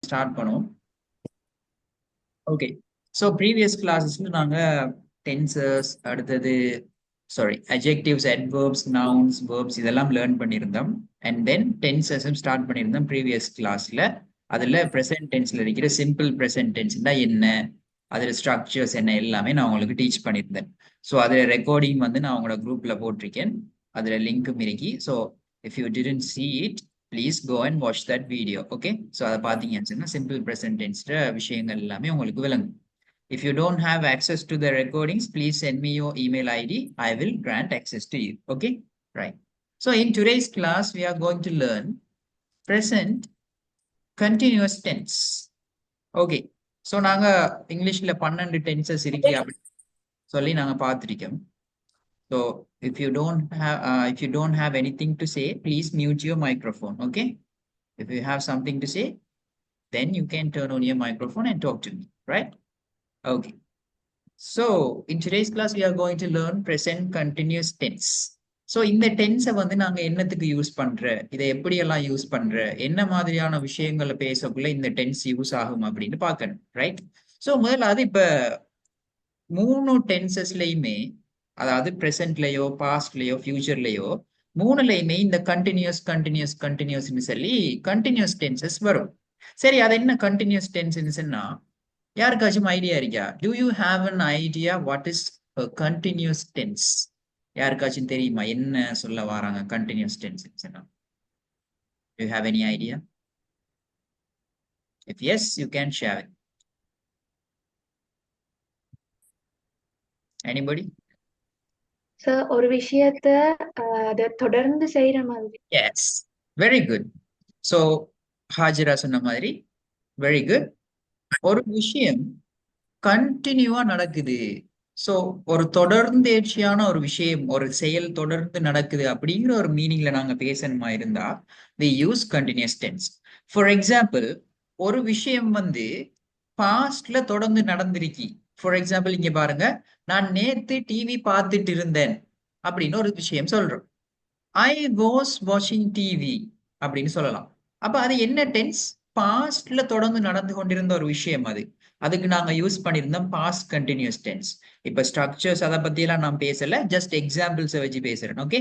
Start பண்ணுவோம். Okay. So previous கிளாஸஸ்ல நாங்கள் tenses அடுத்தது adjectives, adverbs, nouns, verbs இதெல்லாம் லேர்ன் பண்ணியிருந்தோம். அண்ட் தென் டென்சஸும் ஸ்டார்ட் பண்ணியிருந்தோம் ப்ரீவியஸ் கிளாஸ்ல. அதில் ப்ரெசன்ட் டென்ஸ்ல இருக்கிற சிம்பிள் ப்ரெசன்ட் டென்ஸ்னா என்ன, அதில் ஸ்ட்ரக்சர்ஸ் என்ன எல்லாமே நான் உங்களுக்கு டீச் பண்ணியிருந்தேன். ஸோ அதில் ரெக்கார்டிங் வந்து நான் உங்களோட குரூப்ல போட்டிருக்கேன். அதில் லிங்க்கும் இருக்கி. So if you didn't see it please go and watch that video. Okay. So அதை பார்த்தீங்கன்னு சொன்னா சிம்பிள் ப்ரெசன்ட் டென்ஸ்ட விஷயங்கள் எல்லாமே உங்களுக்கு விளங்கும். If you don't have access to the recordings, please send me your email ID. I will grant access to you. Okay? Right. So in today's class, we are going to learn present continuous tense. Okay. So நாங்க இங்கிலீஷ்ல 12 tenses இருக்கு அப்படி சொல்லி நாங்க பார்த்திருக்கோம். So if you don't have anything to say, please mute your microphone. Okay? If you have something to say, then you can turn on your microphone and talk to me. Right? Okay. So, in today's class, we are going to learn present continuous tense. So, இந்த டென்ஸை வந்து நாங்க என்னத்துக்கு use பண்ற, இதை எப்படியெல்லாம் use பண்ற, என்ன மாதிரியான விஷயங்களை பேசக்குள்ள இந்த டென்ஸ் யூஸ் ஆகும் அப்படின்னு பார்க்கணும். ரைட்? ஸோ முதல்ல இப்ப 3 டென்சஸ்லயுமே, அதாவது ப்ரெசென்ட்லயோ பாஸ்ட்லயோ ஃபியூச்சர்லயோ 3லயுமே இந்த கண்டினியூஸ்னு சொல்லி கண்டினியூஸ் டென்சஸ் வரும். சரி, அது என்ன கண்டினியூஸ் டென்ஸ்ன்னு சொன்னா யாருக்காச்சும் ஐடியா இருக்கா? Do you have an idea what is a continuous tense? யாருக்காச்சும் தெரியுமா என்ன சொல்ல வராங்க continuous tense? Do you have any idea? If yes, you can share it. Anybody? Sir ஒரு விஷயத்த அதை தொடர்ந்து செய்யற மாதிரி. Yes, very good. So Hajira சொன்ன மாதிரி very good. ஒரு விஷயம் கண்டினியூவா நடக்குது. சோ ஒரு தொடர்ந்தேர்ச்சியான ஒரு விஷயம், ஒரு செயல் தொடர்ந்து நடக்குது அப்படிங்கிற ஒரு மீனிங்ல நாங்க பேசணுமா இருந்தா we use continuous tense. For example, ஒரு விஷயம் வந்து பாஸ்ட்ல தொடர்ந்து நடந்திருக்கி. ஃபார் எக்ஸாம்பிள் இங்க பாருங்க, நான் நேத்து டிவி பார்த்துட்டு இருந்தேன் அப்படின்னு ஒரு விஷயம் சொல்றோம். ஐ வாஸ் வாட்சிங் டிவி அப்படின்னு சொல்லலாம். அப்ப அது என்ன டென்ஸ்? பாஸ்ட்ல தொடர்ந்து நடந்து கொண்டிருந்த ஒரு விஷயம் அது. அதுக்கு நாங்க யூஸ் பண்ணியிருந்தோம் பாஸ்ட் கண்டினியூஸ் டென்ஸ். இப்ப ஸ்ட்ரக்சர்ஸ் அதை பத்தி எல்லாம் நான் பேசல, ஜஸ்ட் எக்ஸாம்பிள்ஸ் வச்சு பேசுறேன். ஓகே.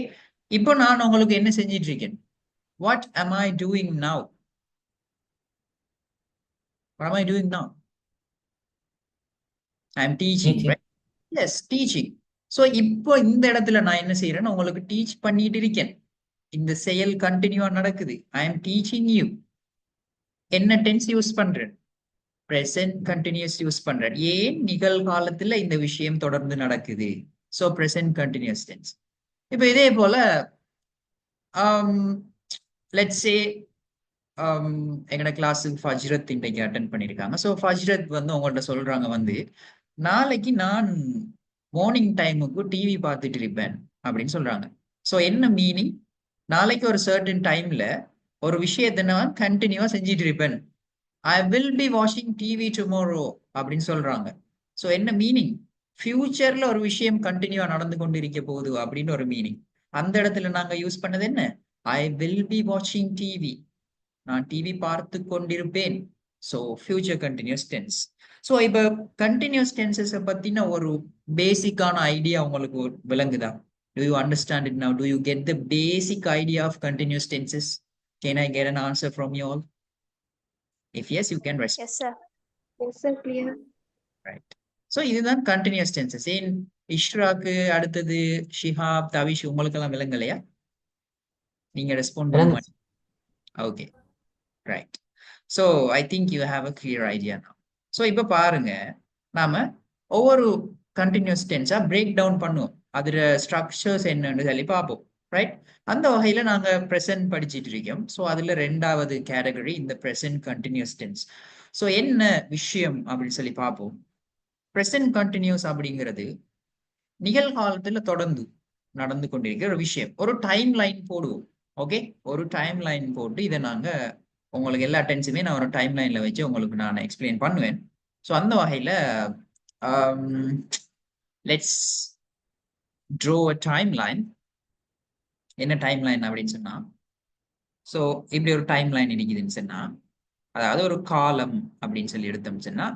இப்போ நான் உங்களுக்கு என்ன செஞ்சிட்டு இருக்கேன்? What am I doing now? What am I doing now? I am teaching, right? Yes, teaching. So இப்போ இந்த இடத்துல நான் என்ன செய்யறேன்னு உங்களுக்கு டீச் பண்ணிட்டு இருக்கேன். இந்த செயல் கண்டினியூவா நடக்குது. I am teaching you. என்ன டென்ஸ் யூஸ் பண்றேன்? பிரசன்ட் கண்டினியூஸ் யூஸ் பண்றேன். ஏன்? நிகழ்காலத்துல இந்த விஷயம் தொடர்ந்து நடக்குது. So present continuous tense. இப்ப இதே போல லெட்ஸ் சே எங்கட கிளாஸுக்கு ஃபஜ்ரத் இன்றைக்கு அட்டென்ட் பண்ணியிருக்காங்க. ஸோ ஃபஜ்ரத் வந்து உங்கள்ட்ட சொல்றாங்க வந்து, நாளைக்கு நான் மார்னிங் டைமுக்கு டிவி பார்த்துட்டு இருப்பேன் அப்படின்னு சொல்றாங்க. ஸோ என்ன மீனிங்? நாளைக்கு ஒரு சர்டன் டைம்ல ஒரு விஷயத்தை நான் கண்டினியூவா செஞ்சிட்டு இருப்பேன். ஐ வில் பி வாட்சிங் டிவி டுமாரோ அப்படின்னு சொல்றாங்க. ஸோ என்ன மீனிங்? ஃபியூச்சர்ல ஒரு விஷயம் கண்டினியூவா நடந்து கொண்டு இருக்க போகுது அப்படின்னு ஒரு மீனிங். அந்த இடத்துல நாங்க யூஸ் பண்ணது என்ன? ஐ வில் பி வாட்சிங் டிவி. நான் டிவி பார்த்து கொண்டிருப்பேன். So future continuous tense. So இப்போ கண்டினியூஸ் டென்சஸ் பத்தின ஒரு பேசிக்கான ஐடியா உங்களுக்கு விளங்குதா? Do you understand it now? Do you get the basic idea of continuous tenses? Can I get an answer from you all? If yes, you can respond. Yes sir. Yes sir, clear. Right. So இதுதான் continuous tenses. ஏன் இஷ்ராக்கு அடுத்தது ஷிஹாப் தவிஷ் உங்களுக்கெல்லாம் விளங்கலையா? நீங்க respond பண்ண மாட்டீங்க. Okay, right. So I think you have a clear idea now. So இப்போ பாருங்க, நாம ஒவ்வொரு கண்டினியூஸ் டென்ஸா பிரேக் டவுன் பண்ணுவோம். அதுல ஸ்ட்ரக்சர்ஸ் என்னன்னு சொல்லி பார்ப்போம். ரைட். அந்த வகையில நாங்க ப்ரெசென்ட் படிச்சிட்டு இருக்கோம். ஸோ அதுல 2வது கேட்டகரி இந்த ப்ரெசென்ட் கண்டினியூஸ் டென்ஸ். ஸோ என்ன விஷயம் அப்படின்னு சொல்லி பார்ப்போம். ப்ரெசென்ட் கண்டினியூஸ் அப்படிங்கிறது நிகழ்காலத்துல தொடர்ந்து நடந்து கொண்டிருக்கிற ஒரு விஷயம். ஒரு டைம் லைன் போடுவோம். ஓகே, ஒரு டைம் லைன் போட்டு இதை நாங்க உங்களுக்கு எல்லா டென்ஸுமே நான் ஒரு டைம் லைன்ல வச்சு உங்களுக்கு நான் எக்ஸ்பிளைன் பண்ணுவேன். ஸோ அந்த வகையில let's draw a time line. என்ன டைம் லைன் அப்படின்னு சொன்னா, ஸோ இப்படி ஒரு டைம் லைன் இருக்குதுன்னு சொன்னா, அதாவது ஒரு காலம் அப்படின்னு சொல்லி எடுத்தோம்னா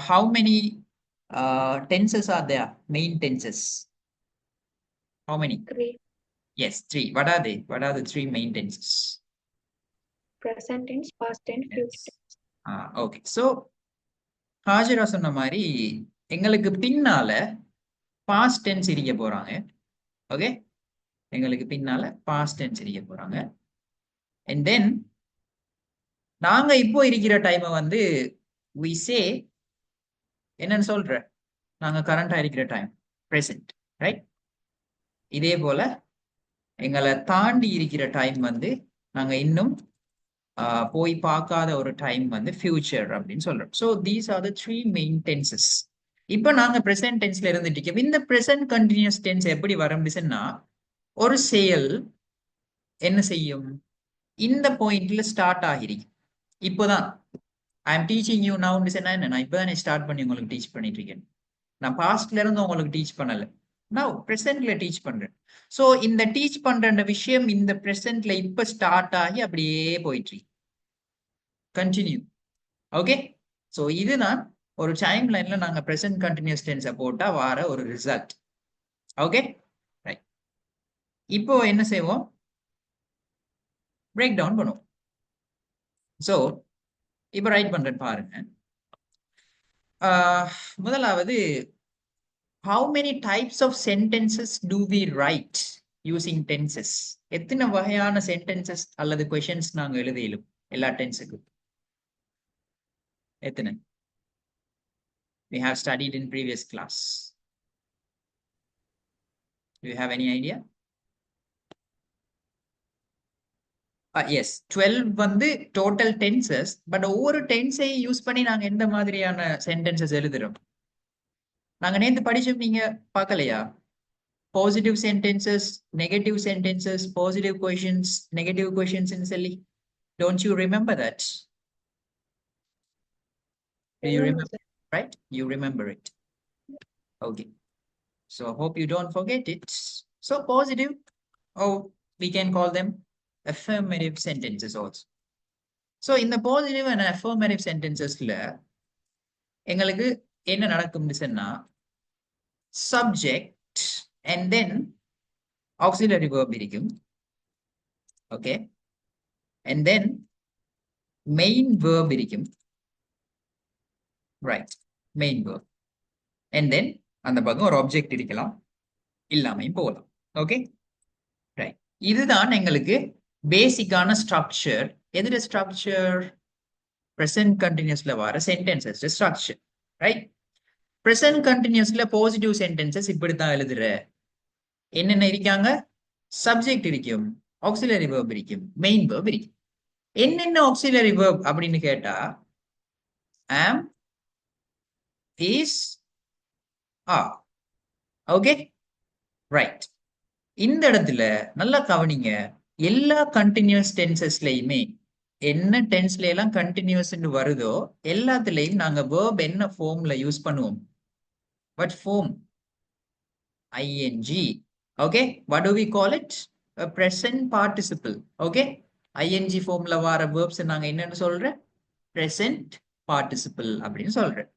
how many tenses are there? Main tenses. How many? 3. Yes, three. What are they? What are the three main tenses? Present tense, past tense, future Yes. tense. Okay. So Hajira சொன்ன மாதிரி எங்களுக்கு பின்னால பாஸ்ட் டென்ஸ் இருக்க போறாங்க. Okay, எங்களுக்கு பின்னால past tense இருக்க போறாங்க. அண்ட் தென் நாங்க இப்போ இருக்கிற டைமை வந்து we say என்னன்னு சொல்ற, நாங்க கரண்டா இருக்கிற டைம் பிரசன்ட், ரைட்? இதே போல எங்களை தாண்டி இருக்கிற டைம் வந்து நாங்க இன்னும் போய் பார்க்காத ஒரு டைம் வந்து ஃபியூச்சர் அப்படின்னு சொல்றோம். So these are the three main tenses. இப்போ நாங்க பிரசன்ட் டென்ஸ்ல இருந்துட்டு இந்த பிரசன்ட் கண்டினியூஸ் டென்ஸ் எப்படி வரம்பிச்சுன்னா, ஒரு செயல் என்ன செய்யும், இந்த பாயிண்ட்ல ஸ்டார்ட் ஆகிருக்கு. இப்போதான் I am teaching you now என்ன, நான் இப்போதான் ஸ்டார்ட் பண்ணி உங்களுக்கு டீச் பண்ணிட்டு இருக்கேன். நான் பாஸ்ட்ல இருந்து உங்களுக்கு டீச் பண்ணல, நான் பிரசன்ட்ல டீச் பண்றேன். ஸோ இந்த டீச் பண்ற விஷயம் இந்த பிரசன்ட்ல இப்ப ஸ்டார்ட் ஆகி அப்படியே போயிட்டு இருக்கு, கண்டினியூ. ஓகே, ஸோ இதுதான் ஒரு டைம் லைன்ல நாங்க பிரசன்ட் கண்டினியூஸ் டென்ஸை போட்டா வர ஒரு ரிசல்ட். Okay, right. இப்போ என்ன செய்வோம், பிரேக் டவுன் பண்ணுவோம். ஸோ இப்போ ரைட் பண்றேன் பாருங்க. முதலாவது, how many types of sentences do we write using tenses? எத்தனை வகையான சென்டென்சஸ் அல்லது கொஷன்ஸ் நாங்க எழுதிலும் எல்லா டென்ஸுக்கு எத்தனை? We have studied in previous class. Do you have any idea? Yes, 12 வந்து டோட்டல் டென்சஸ். பட் ஒவ்வொரு டென்ஸையும் யூஸ் பண்ணி நாங்க எந்த மாதிரியான சென்டென்சஸ் எழுதுறோம்? நாங்க நேத்து படிச்சோம், நீங்க பார்க்கலையா? Positive sentences, negative sentences, positive questions, negative questions சொல்லி. Don't you remember that? Do you Remember, remember? sir. Right? You remember it. Okay. So hope you don't forget it. So positive, oh, we can call them affirmative sentences also. So in the positive and affirmative sentences, எங்களுக்கு என்ன நடக்கும்னு சொன்னா, subject and then auxiliary verb இருக்கும். Okay. And then main verb இருக்கும். Right. Main verb. And then அந்த பக்கம் ஒரு object இருக்கலாம், இல்லாமையும் போகலாம். Okay, right. இதுதான் எங்களுக்கு பேசிக்கான ஸ்ட்ரக்சர். எதுல ஸ்ட்ரக்சர்? பிரசன்ட் கண்டினியூஸ்ல வர சென்டென்சஸ் ஸ்ட்ரக்சர், ரைட்? பிரசன்ட் கண்டினியூஸ்ல பாசிட்டிவ் சென்டென்சஸ் இப்படித்தான் எழுதுற. என்னென்ன இருக்காங்க? சப்ஜெக்ட் இருக்கும், ஆக்சிலரி வெர்ப் இருக்கும், மெயின் வெர்ப் இருக்கும். என்னென்ன ஆக்சிலரி வெர்ப் அப்படின்னு கேட்டா, am, is, are. Okay, right. இந்த இடத்துல நல்லா கவனிங்க, எல்லா கண்டினியூஸ் டென்சஸ்லயுமே என்ன டென்ஸ்ல எல்லாம் கண்டினியூஸ் வருதோ எல்லாத்துலயும் நாங்க verb என்ன ஃபார்ம்ல யூஸ் பண்ணுவோம்? What form? ing. Okay, what do we call it? A present participle. Okay, ing ஃபார்ம்ல வர verbs நாங்க என்னன்னு சொல்றேன்? Present participle அப்படின்னு சொல்றேன்.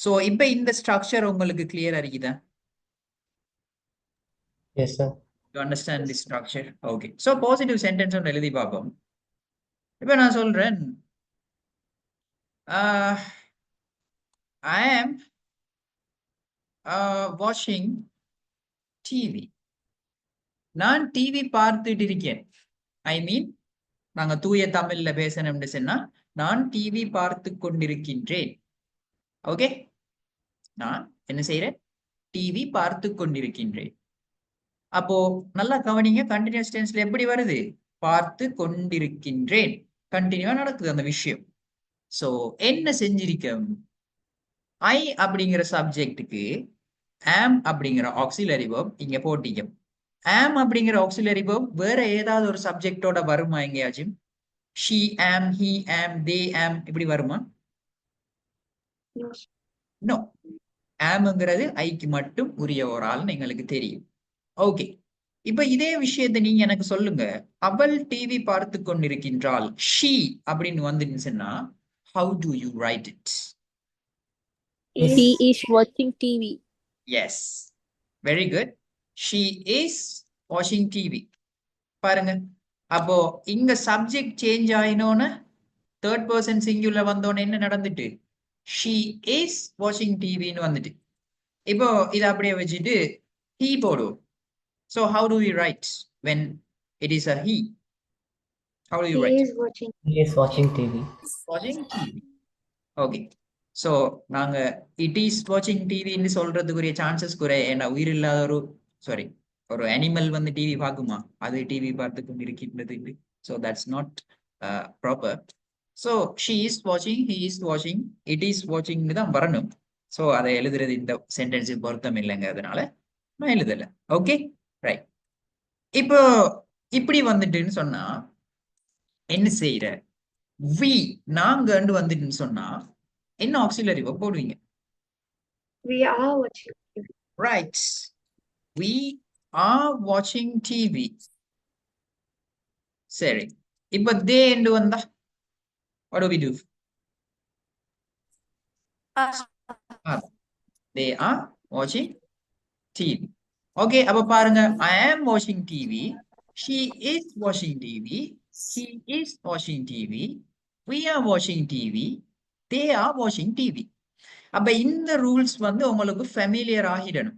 சோ இப்போ இந்த ஸ்ட்ரக்சர் உங்களுக்கு கிளியரா இருக்குதா? Yes, sir. You understand this structure? Okay. So positive sentence ஒன்று எழுதி பார்ப்போம். இப்போ நான் சொல்றேன், I am watching TV. நான் டிவி பார்த்துட்டு இருக்கேன். ஐ மீன், நாங்க தூய தமிழ்ல பேசணும்னு சொன்னா, நான் டிவி பார்த்து கொண்டிருக்கின்றேன். ஓகே, நான் என்ன செய்யறேன்? டிவி பார்த்து கொண்டிருக்கின்றேன். அப்போ நல்லா கவனிங்க, கண்டினியூஸ் டென்ஸ்ல எப்படி வருது? பார்த்து கொண்டிருக்கின்றேன், கண்டினியூவா நடக்குது அந்த விஷயம். சோ என்ன செஞ்சிருக்கோம்? ஐ அப்படிங்கிற சப்ஜெக்டுக்கு am அப்படிங்கிற ஆக்சிலரி வெர்ப் இங்க போட்டிக்கும். am அப்படிங்கிற ஆக்சிலரி வெர்ப் வேற ஏதாவது ஒரு சப்ஜெக்டோட வருமா எங்கேயாச்சும்? she, am, he, am, they, am இப்படி வருமா? No. நோ. amங்கிறது ஐக்கு மட்டும் உரிய ஒரு ஆள்னு எங்களுக்கு தெரியும். ஓகே, இப்ப இதே விஷயத்தை நீங்க எனக்கு சொல்லுங்க. அவள் டிவி பார்த்து கொண்டிருக்கின்றாள். ஷீ அப்படின்னு வந்துருந்துச்சுன்னா how do you write it? Is He is watching TV. Yes, very good. She is watching TV. பாருங்க, அப்போ இங்க சப்ஜெக்ட் சேஞ்ச் ஆயினோன்னு தேர்ட் பர்சன் சிங்குலர் வந்தோன்னு என்ன நடந்துட்டு she is watching டிவின்னு வந்துட்டு. இப்போ இதை அப்படியே வச்சுட்டு he போடுவோம். So how do we write when it is a he? How do you he write? is watching He is watching TV. Watching TV. Okay. So நாங்க it is watching டிவின்னு சொல்றதுக்குரிய சான்சஸ் குறை. ஏன்னா உயிர் இல்லாத ஒரு அனிமல் வந்து TV பார்க்குமா? அது TV பார்த்து கொண்டு இருக்கின்றது. So that's not proper. So she is watching, he is watching, it is watching தான் வரணும். So அதை எழுதுறது இந்த சென்டென்ஸ் பொருத்தம் இல்லைங்க, அதனால நான் எழுதல. Okay, right. இப்போ இப்படி வந்துட்டுன்னு சொன்னா என்ன செய்யற? we நாங்கன்னு வந்துட்டுன்னு சொன்னா என்ன ஆக்சிலரி verb போடுவீங்க? we are watching TV. Right. We are watching TV. சரி, இப்ப they என்று வந்தா what do we do? They are watching TV. Okay, அப்ப பாருங்க, I am watching TV, she is watching TV, he is watching TV, we are watching TV, they are watching TV. அப்ப இந்த rules வந்து உங்களுக்கு familiar ஆகிடணும்.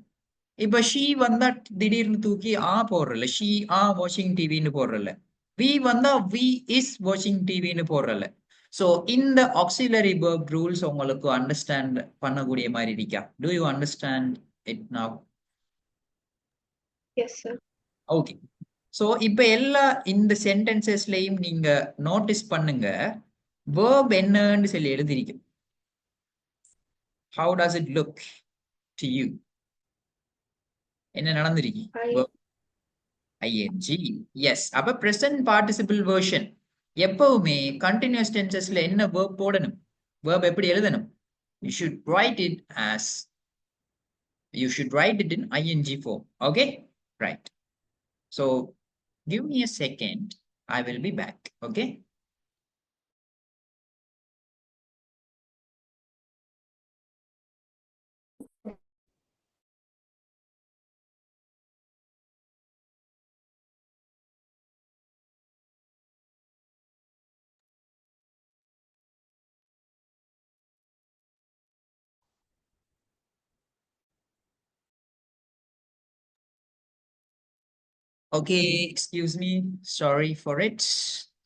இப்ப she வந்தா திடீர்னு தூக்கி போடுறல, ஷீ வாட்சிங் டிவின்னு போடுறல. வி வந்தா வி இஸ் வாட்சிங் டிவின்னு போடுறல. சோ இந்த ஆக்சிலரி verb ரூல்ஸ் உங்களுக்கு அண்டர்ஸ்டாண்ட் பண்ணக்கூடிய மாதிரி இருக்கா? To you understand it now? Yes, sir. Okay. So இப்ப எல்லா இந்த சென்டென்சஸ்லயும் நீங்க நோட்டீஸ் பண்ணுங்க, verb என்னன்னு சொல்லி எழுதிருக்கு. How does it look to you? என்ன நடந்திருக்கு? ing. எஸ். அப்ப present participle version எப்பவுமே continuous tensesல என்ன verb போடணும்? verb எப்படி எழுதணும்? You should write it in ing form. Okay, right. So give me a second, I will be back. Okay. Okay, excuse me, sorry for it.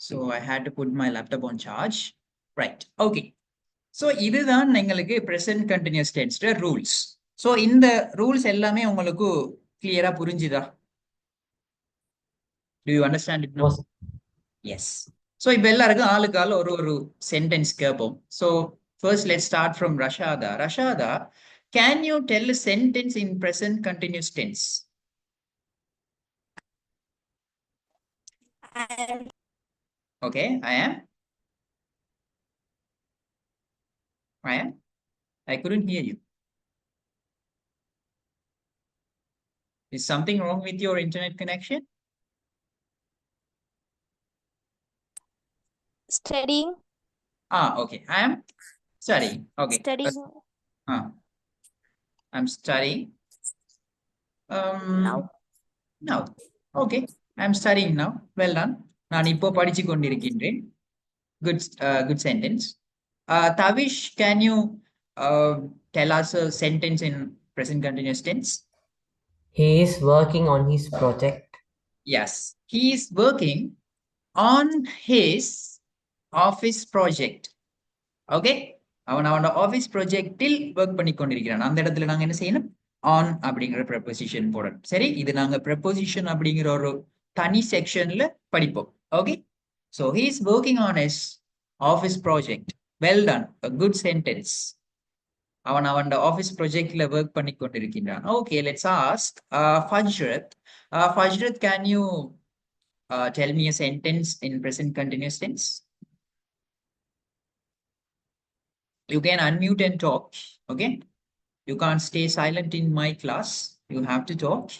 So I had to put my laptop on charge. Right, okay. So இதுதான் எங்களுக்கு present continuous tense rules. So இந்த rules எல்லாமே உங்களுக்கு clear-ஆ புரிஞ்சுதா? Do you understand it now? Yes. So இப்ப எல்லாருக்கும் ஆளுக்கு ஆள் ஒரு sentence கேட்போம். So first let's start from Rashada. Rashada, can you tell a sentence in present continuous tense? Okay, I am. I couldn't hear you. Is something wrong with your internet connection? Studying. Okay. I am studying. Okay. Studying. I'm studying. Now. Now. Okay. I'm studying now. Well done. நான் இப்போ படிச்சு கொண்டிருக்கின்றேன். Good sentence. Tavish, can you tell us a sentence in present continuous tense? He is working on his project. Yes, he is working on his office project. Okay, அவனோட office ப்ராஜெக்டில் work பண்ணி கொண்டிருக்கிறான். அந்த இடத்துல நாங்க என்ன செய்யணும்? ஆன் அப்படிங்கிற ப்ரெப்போசிஷன் போடணும். சரி, இது நாங்க ப்ரெப்போசிஷன் அப்படிங்கிற ஒரு தனி செக்ஷன்ல படிப்போம். Okay, so he is working on his office project. Well done, a good sentence. அவன் ஆஃபீஸ் ப்ராஜெக்ட்ல ஒர்க் பண்ணி கொண்டிருக்கிறான். Okay, let's ask Fajrat. Fajrat, can you tell me a sentence in present continuous tense? You can unmute and talk. Okay, you can't stay silent in my class. You have to talk.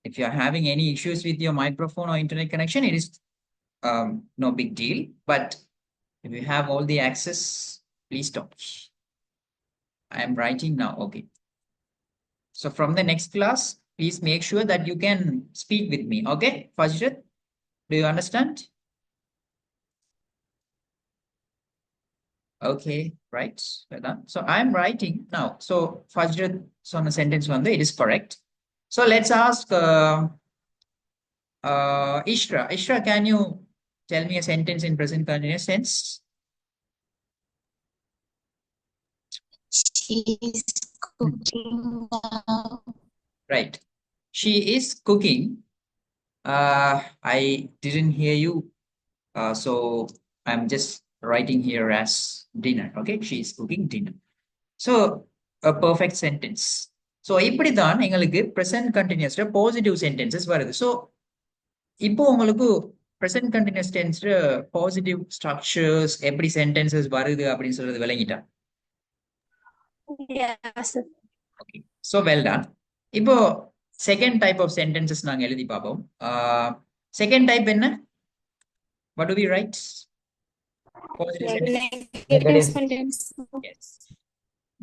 If you are having any issues with your microphone or internet connection, it is no big deal. But if you have all the access, please talk. I am writing now. Okay. So from the next class, please make sure that you can speak with me. Okay, Fajrat, do you understand? Okay, right. Well done. So I'm writing now. So Fajrat on the sentence one, it is correct. So let's ask Ishra. Ishra, can you tell me a sentence in present continuous tense? She is cooking now. Right. She is cooking. I didn't hear you. So I'm just writing here as dinner. Okay, she is cooking dinner. So a perfect sentence. So இப்படிதான் எங்களுக்கு present continuous positive sentences வருது. So இப்போ உங்களுக்கு present continuous tense positive structures எப்படி sentences வருது அப்படின்னு சொல்றது விளங்கிட்டா? Yes. Okay. So well done. இப்போ second type of sentences நாங்க எழுதி பார்ப்போம். Second type என்ன? What do we write? Positive sentence. Negative sentence. Yes.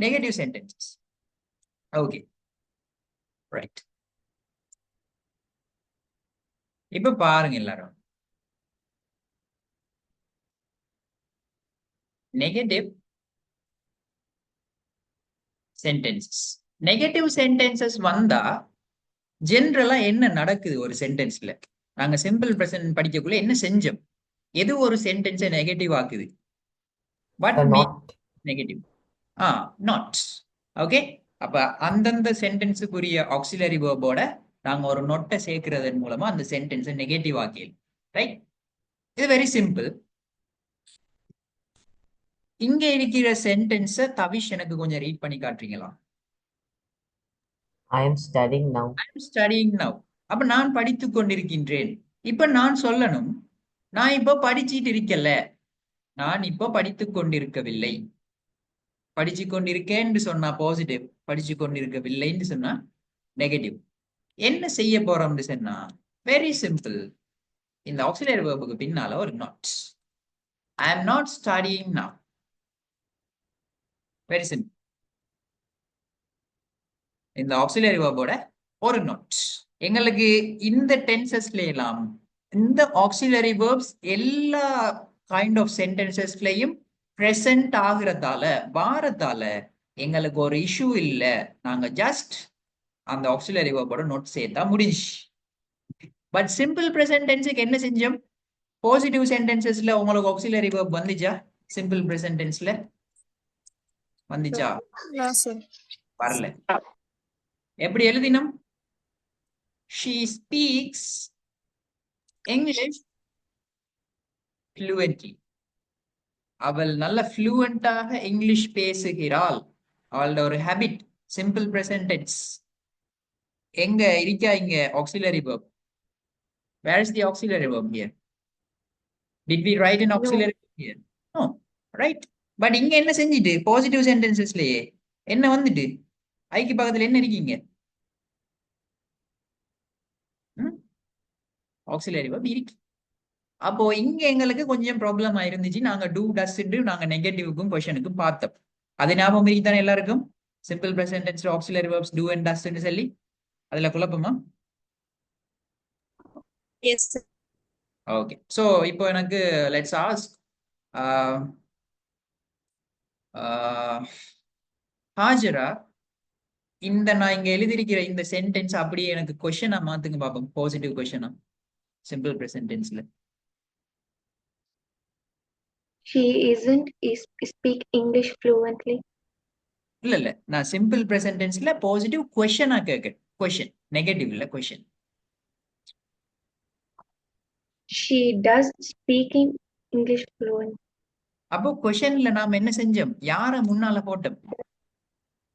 Negative sentences. Okay. Right. இப்ப பாருங்க எல்லாரும். Negative sentences. Negative sentences வந்தா ஜெனரலா என்ன நடக்குது ஒரு சென்டென்ஸ்ல? நாங்க சிம்பிள் பிரசன்ட் படிக்கக்குள்ள என்ன செஞ்சோம்? எது ஒரு சென்டென்ஸை நெகட்டிவ் ஆக்குது? What means Not. negative? Not. Okay, அப்ப அந்தந்த சென்டென்ஸுக்குரிய ஆக்சிலரி வேர்போட நாங்க ஒரு நொட்டை சேர்க்கிறதன் மூலமா அந்த சென்டென்ஸை நெகட்டிவ் ஆக்கிடலாம். ரைட்? இது வெரி சிம்பிள். இங்க இருக்கிற சென்டென்ஸை தவிஷ் எனக்கு கொஞ்சம் ரீட் பண்ணி காட்டுறீங்களா? I am studying now. I am studying now. அப்ப நான் படித்துக் கொண்டிருக்கின்றேன். இப்ப நான் சொல்லணும், நான் இப்ப படிச்சிட்டு இருக்கல, நான் இப்ப படித்துக் கொண்டிருக்கவில்லை. படிச்சு கொண்டிருக்கேன்னு சொன்னா பாசிட்டிவ், படிச்சு கொண்டிருக்கவில்லைன்னு சொன்னா நெகட்டிவ். என்ன செய்ய போறோம்னு சொன்னா வெரி சிம்பிள். இந்த ஆக்சிலரி வேர்புக்கு பின்னால ஒரு not. I am not studying now. Very simple. இந்த ஆக்சிலரி வேர்போட ஒரு நோட். எங்களுக்கு இந்த டென்சஸ்ல எல்லாம் இந்த ஆக்சிலரி வேர்ப்ஸ் எல்லா கைண்ட் ஆஃப் சென்டென்சஸ்லயும் பிரசன்ட் ஆகுறதால வாரதால எங்களுக்கு ஒரு இஷ்யூ இல்ல. நாங்க ஜஸ்ட் அந்த ஆக்சிலரி வேர்போட நோட் சேர்த்தா முடிஞ்சு. பட் சிம்பிள் பிரசன்ட் டென்ஸுக்கு என்ன செஞ்சோம்? பாசிட்டிவ் சென்டென்சஸ்ல உங்களுக்கு ஆக்சிலரி வேர்ப் வந்துச்சா? சிம்பிள் பிரசன்ட் டென்ஸ்ல வந்துச்சா? No, sir. வரல. எப்படி எழுதினோம்? She speaks English fluently. அவள் நல்ல ஃப்ளூவெண்டாக இங்கிலீஷ் பேசுகிறாள். அவளோட ஒரு ஹேபிட். Simple present tense. எங்க இருக்கா இங்க auxiliary verb? Where is the auxiliary verb here? Did we write an auxiliary verb here? No, right? But இங்க என்ன செஞ்சிட்டு பாசிட்டிவ் சென்டென்சஸ்லயே என்ன வந்துட்டு ஐக்கு பக்கத்துல என்ன இருக்கீங்க? ஆக்சிலரி verb இருக்கு. அப்போ இங்க எங்களுக்கு கொஞ்சம் ப்ராப்ளம் ஆயிருந்துச்சு. நாங்க டூ டஸ் நாங்க நெகட்டிவ்க்கும் கொஸ்டனுக்கும் பார்த்தோம். அது ஞாபகம் இருக்குதானே எல்லாருக்கும்? Simple present tense auxiliary verbs do and does சொல்லி அதுல குழப்பமா? Yes, sir. ஓகே, சோ இப்போ எனக்கு லெட்ஸ் ஆஸ்க் ஹாஜரா, இந்த நான் இங்க எழுதியிருக்கிற இந்த சென்டென்ஸ் அப்படியே எனக்கு கொஸ்டினா மாத்துங்க பாப்போம். பாசிட்டிவ் கொஸ்டினா சிம்பிள் பிரசன்ட் டென்ஸ்ல. She isn't speak English fluently. இல்ல நான் சிம்பிள் பிரசன்ட் டென்ஸ்ல பாசிட்டிவ் கொஸ்டினா கேட்க. கொஸ்டின் நெகட்டிவ் இல்ல, question. She does speaking English fluent. அப்போ கொஸ்டின்ல நாம என்ன செஞ்சோம்? யார முன்னால போட்டோம்?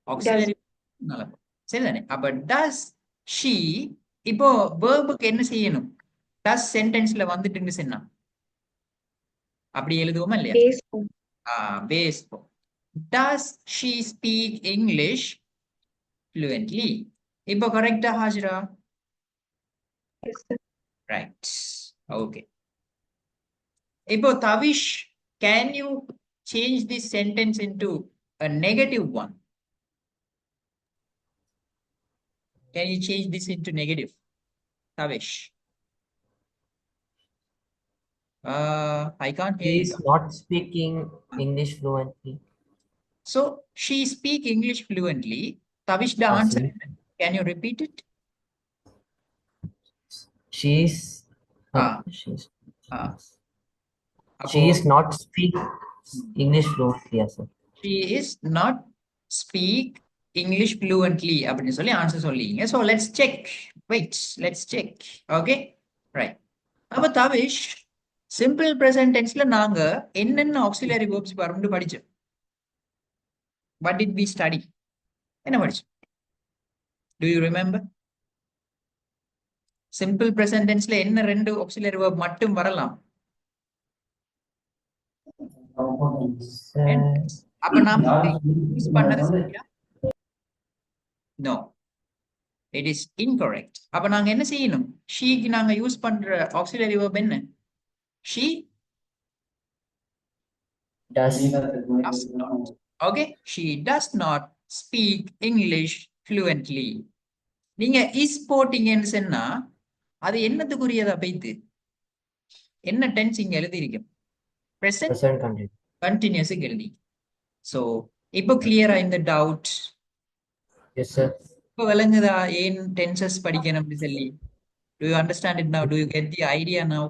ஆக்சிலரி முன்னால போட்டோம். சரிதானே? அப்ப டஸ் ஷீ, இப்போ வேர்புக்கு என்ன செய்யணும்? டஸ் சென்டென்ஸ்ல வந்துட்டு சொன்னா அப்படி எழுதுவோமா இல்லையா? Base form. Base. Does she speak English fluently? இப்போ கரெக்டா Hajara? Yes, sir. Right. Okay. Ipo Tavish, can you change this sentence into a negative one? Can you change this into negative? Tavish. I can't hear He you. is not speaking English fluently. So she speak English fluently. Tavish, the answer. Can you repeat it? She's Ah, she's ah. she Apo, is not speak English fluently, yes, sir. she is not speak English fluently அப்படின்னு சொல்லி answer சொல்லிங்க. So let's check. Wait, let's check. Okay, right. அப்ப Tavish simple present tenseல நாங்க என்னென்ன auxiliary verbs வரும்னு படிச்சோம். What did we study? என்ன படிச்சோம்? Do you remember? Simple present tenseல என்ன ரெண்டு auxiliary verb மட்டும் வரலாம்? அப்ப நாம யூஸ் பண்ணது சரியா? No, it is incorrect. அப்ப நாங்க என்ன செய்யணும்? ஷீக்கு நாங்க யூஸ் பண்ற auxiliary verb என்ன? She Does does not. Okay, she does not speak English fluently. நீங்க இஸ் போட்டீங்கன்னு சொன்னா அது என்னத்துக்குரியதா பைத்து? என்ன டென்ஸ் இங்க எழுதி இருக்கு? Present present continuous. continuous எழுதி. So இப்போ கிளியரா இந்த டவுட்? Yes, sir. இப்போ விளங்குதா ஏன் டென்சஸ் படிக்கணும்னு சொல்லி? Do you understand it now? Do you get the idea now?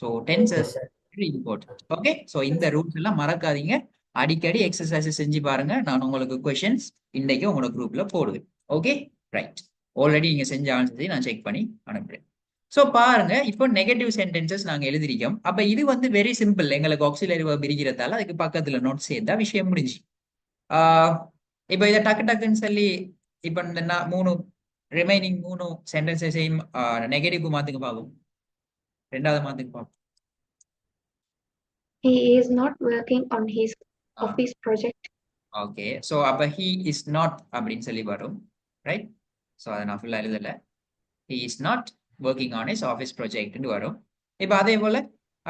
So tenses Yes, sir. very important. Okay, so இந்த ரூல்ஸ் எல்லாம் மறக்காதீங்க. அடிக்கடி எக்ஸசைஸ் செஞ்சு பாருங்க. நான் உங்களுக்கு கொஸ்டின்ஸ் இன்னைக்கு உங்களோட குரூப்ல போடுவேன். Okay, right. ஆல்ரெடி நீங்க செஞ்ச ஆன்சரை நான் செக் பண்ணி அனுப்புறேன். ஸோ பாருங்க, இப்போ நெகட்டிவ் சென்டென்சஸ் நாங்க எழுதிருக்கோம். அப்ப இது வந்து வெரி சிம்பிள். எங்களுக்கு ஆக்சிலரி verb இருக்கிறதால அதுக்கு பக்கத்துல நோட் சேர்த்தா விஷயம் முடிஞ்சு. இப்போ இதை டக்கு டக்குன்னு சொல்லி இப்போ இந்த மூணு ரிமைனிங் மூணு சென்டென்சஸையும் நெகட்டிவ் மாத்துக்கு பார்ப்போம். ரெண்டாவது மாத்துக்கு பார்ப்போம். He is not working on his office project. Okay, so அப்ப he is not அப்படின்னு சொல்லி வரும், ரைட்? ஸோ அதை நான் ஃபுல்லா எழுதல. he is not working on his office project ன்னு வரும். இப்போ அதே போல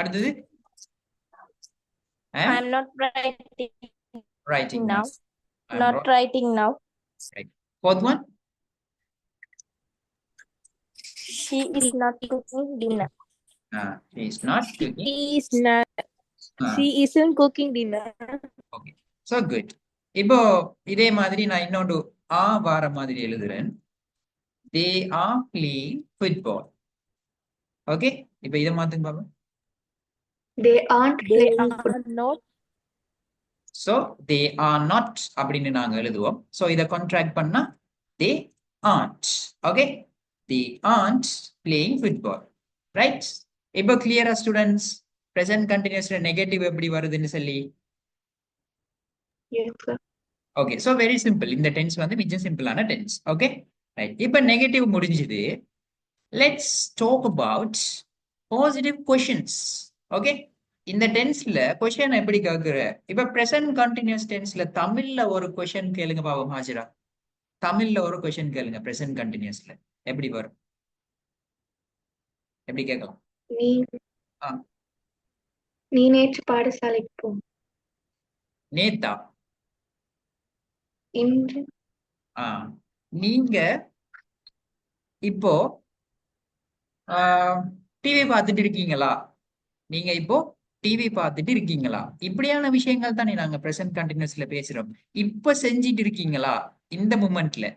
அடுத்தது I'm not writing now. I'm Not writing now. right. Fourth one, She is not cooking dinner. he is not cooking. He is not. Ah. She isn't cooking dinner. Okay, so good. இப்போ இதே மாதிரி நான் இன்னொன்று வார மாதிரி எழுதுறேன். They are playing football. Okay, இப்போ இதை மாத்துங்க பாப்போம். They aren't They playing are football. not. So they are not அப்படின்னு நாங்க எழுதுவோம். So இதை கான்ட்ராக்ட் பண்ணா they aren't. Okay, they aren't playing football. Right? இப்போ கிளியரா ஸ்டூடெண்ட்ஸ் present continuous நெகட்டிவ் எப்படி வருதுன்னு சொல்லி? Yes, sir. Okay, so very simple. இந்த டென்ஸ் வந்து மிச்சம் சிம்பிளான டென்ஸ். Okay, right. இப்போ நெகட்டிவ் முடிஞ்சுது. Let's talk about positive questions. Okay, இந்த டென்ஸ்ல கொஷின் எப்படி கேட்குற? இப்போ ப்ரெசன்ட் கண்டினியூஸ் டென்ஸ்ல தமிழ்ல ஒரு கொஷின் கேளுங்க பாவம் ஹாஜிரா. தமிழ்ல ஒரு கொஷின் கேளுங்க ப்ரெசன்ட் கண்டினியூஸ்ல எப்படி வரும்? எப்படி கேட்கலாம்? நீ நேற்று பாடசாலைக்கு போ. நேத்தா? இன்று. நீங்க இப்போ டிவி பார்த்துட்டு இருக்கீங்களா? நீங்க இப்போ டிவி பார்த்துட்டு இருக்கீங்களா? இப்படியான விஷயங்கள் தானே நாங்க பிரசன்ட் கண்டினியூஸ்ல பேசுறோம். இப்ப செஞ்சிட்டு இருக்கீங்களா இந்த மூமெண்ட்ல?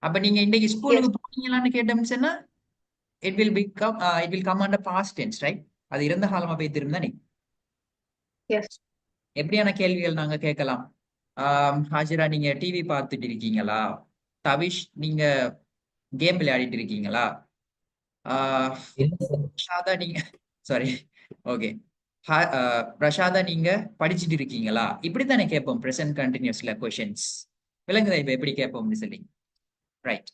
அப்ப நீங்க இன்னைக்கு ஸ்கூலுக்கு போனீங்களான்னு கேட்டோம்னு சொன்னா it will come under past tense, right? அது இறந்த காலமா போய் திரும்ப. Yes. எப்படியான கேள்விகள் நாங்க கேட்கலாம்? ஹாஜிரா, நீங்க டிவி பார்த்துட்டு இருக்கீங்களா? தவிஷ், நீங்க கேம் விளையாடிட்டு இருக்கீங்களா? பிரசாதா, நீங்க சாரி, ஓகே, பிரசாதா, நீங்க படிச்சுட்டு இருக்கீங்களா? இப்படித்தானே கேட்போம் பிரசன்ட் கண்டினியூஸ்ல கொஷின்ஸ். விளங்குதா இப்ப எப்படி கேட்போம்னு சொல்லி? ரைட்.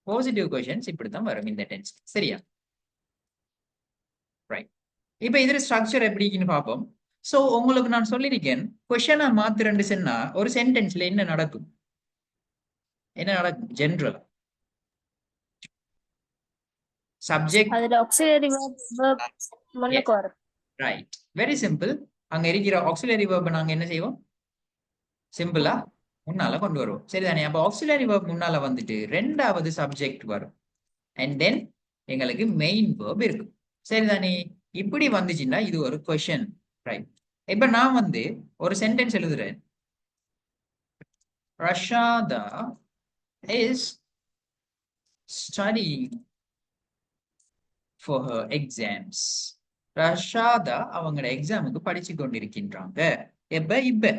பாசிட்டிவ் கொஷின்ஸ் இப்படித்தான் வரும் இந்த டென்ஸ். சரியா? ரைட். இப்ப இதுல ஸ்ட்ரக்சர் எப்படின்னு பார்ப்போம். சோ உங்களுக்கு நான் சொல்லியிருக்கேன், கொஷனை மாத்திரண்டு சொன்னா ஒரு சென்டென்ஸ்ல என்ன நடக்கும்? என்ன நடக்கும் ஜென்ரல்? சப்ஜெக்ட் அதுல auxiliary verb முன்னுக்கு வரும். Right, very simple. அங்க இருக்கிற ஆக்சிலரி verb நாங்க என்ன செய்வோம்? சிம்பிளா முன்னால கொண்டு வருவோம். சரிதானே? அப்ப ஆக்சிலரி verb முன்னால வந்துட்டு ரெண்டாவது சப்ஜெக்ட் வரும். அண்ட் தென் எங்களுக்கு மெயின் verb இருக்கும். சரிதானே? இப்படி வந்துச்சுன்னா இது ஒரு கொஷன். ரைட். இப்ப நான் வந்து ஒரு சென்டென்ஸ் எழுதுறேன். Rashada is studying for her exams. ரஷாதா அவங்களோட எக்ஸாமுக்கு படிச்சு கொண்டிருக்கின்றாங்க. இப்ப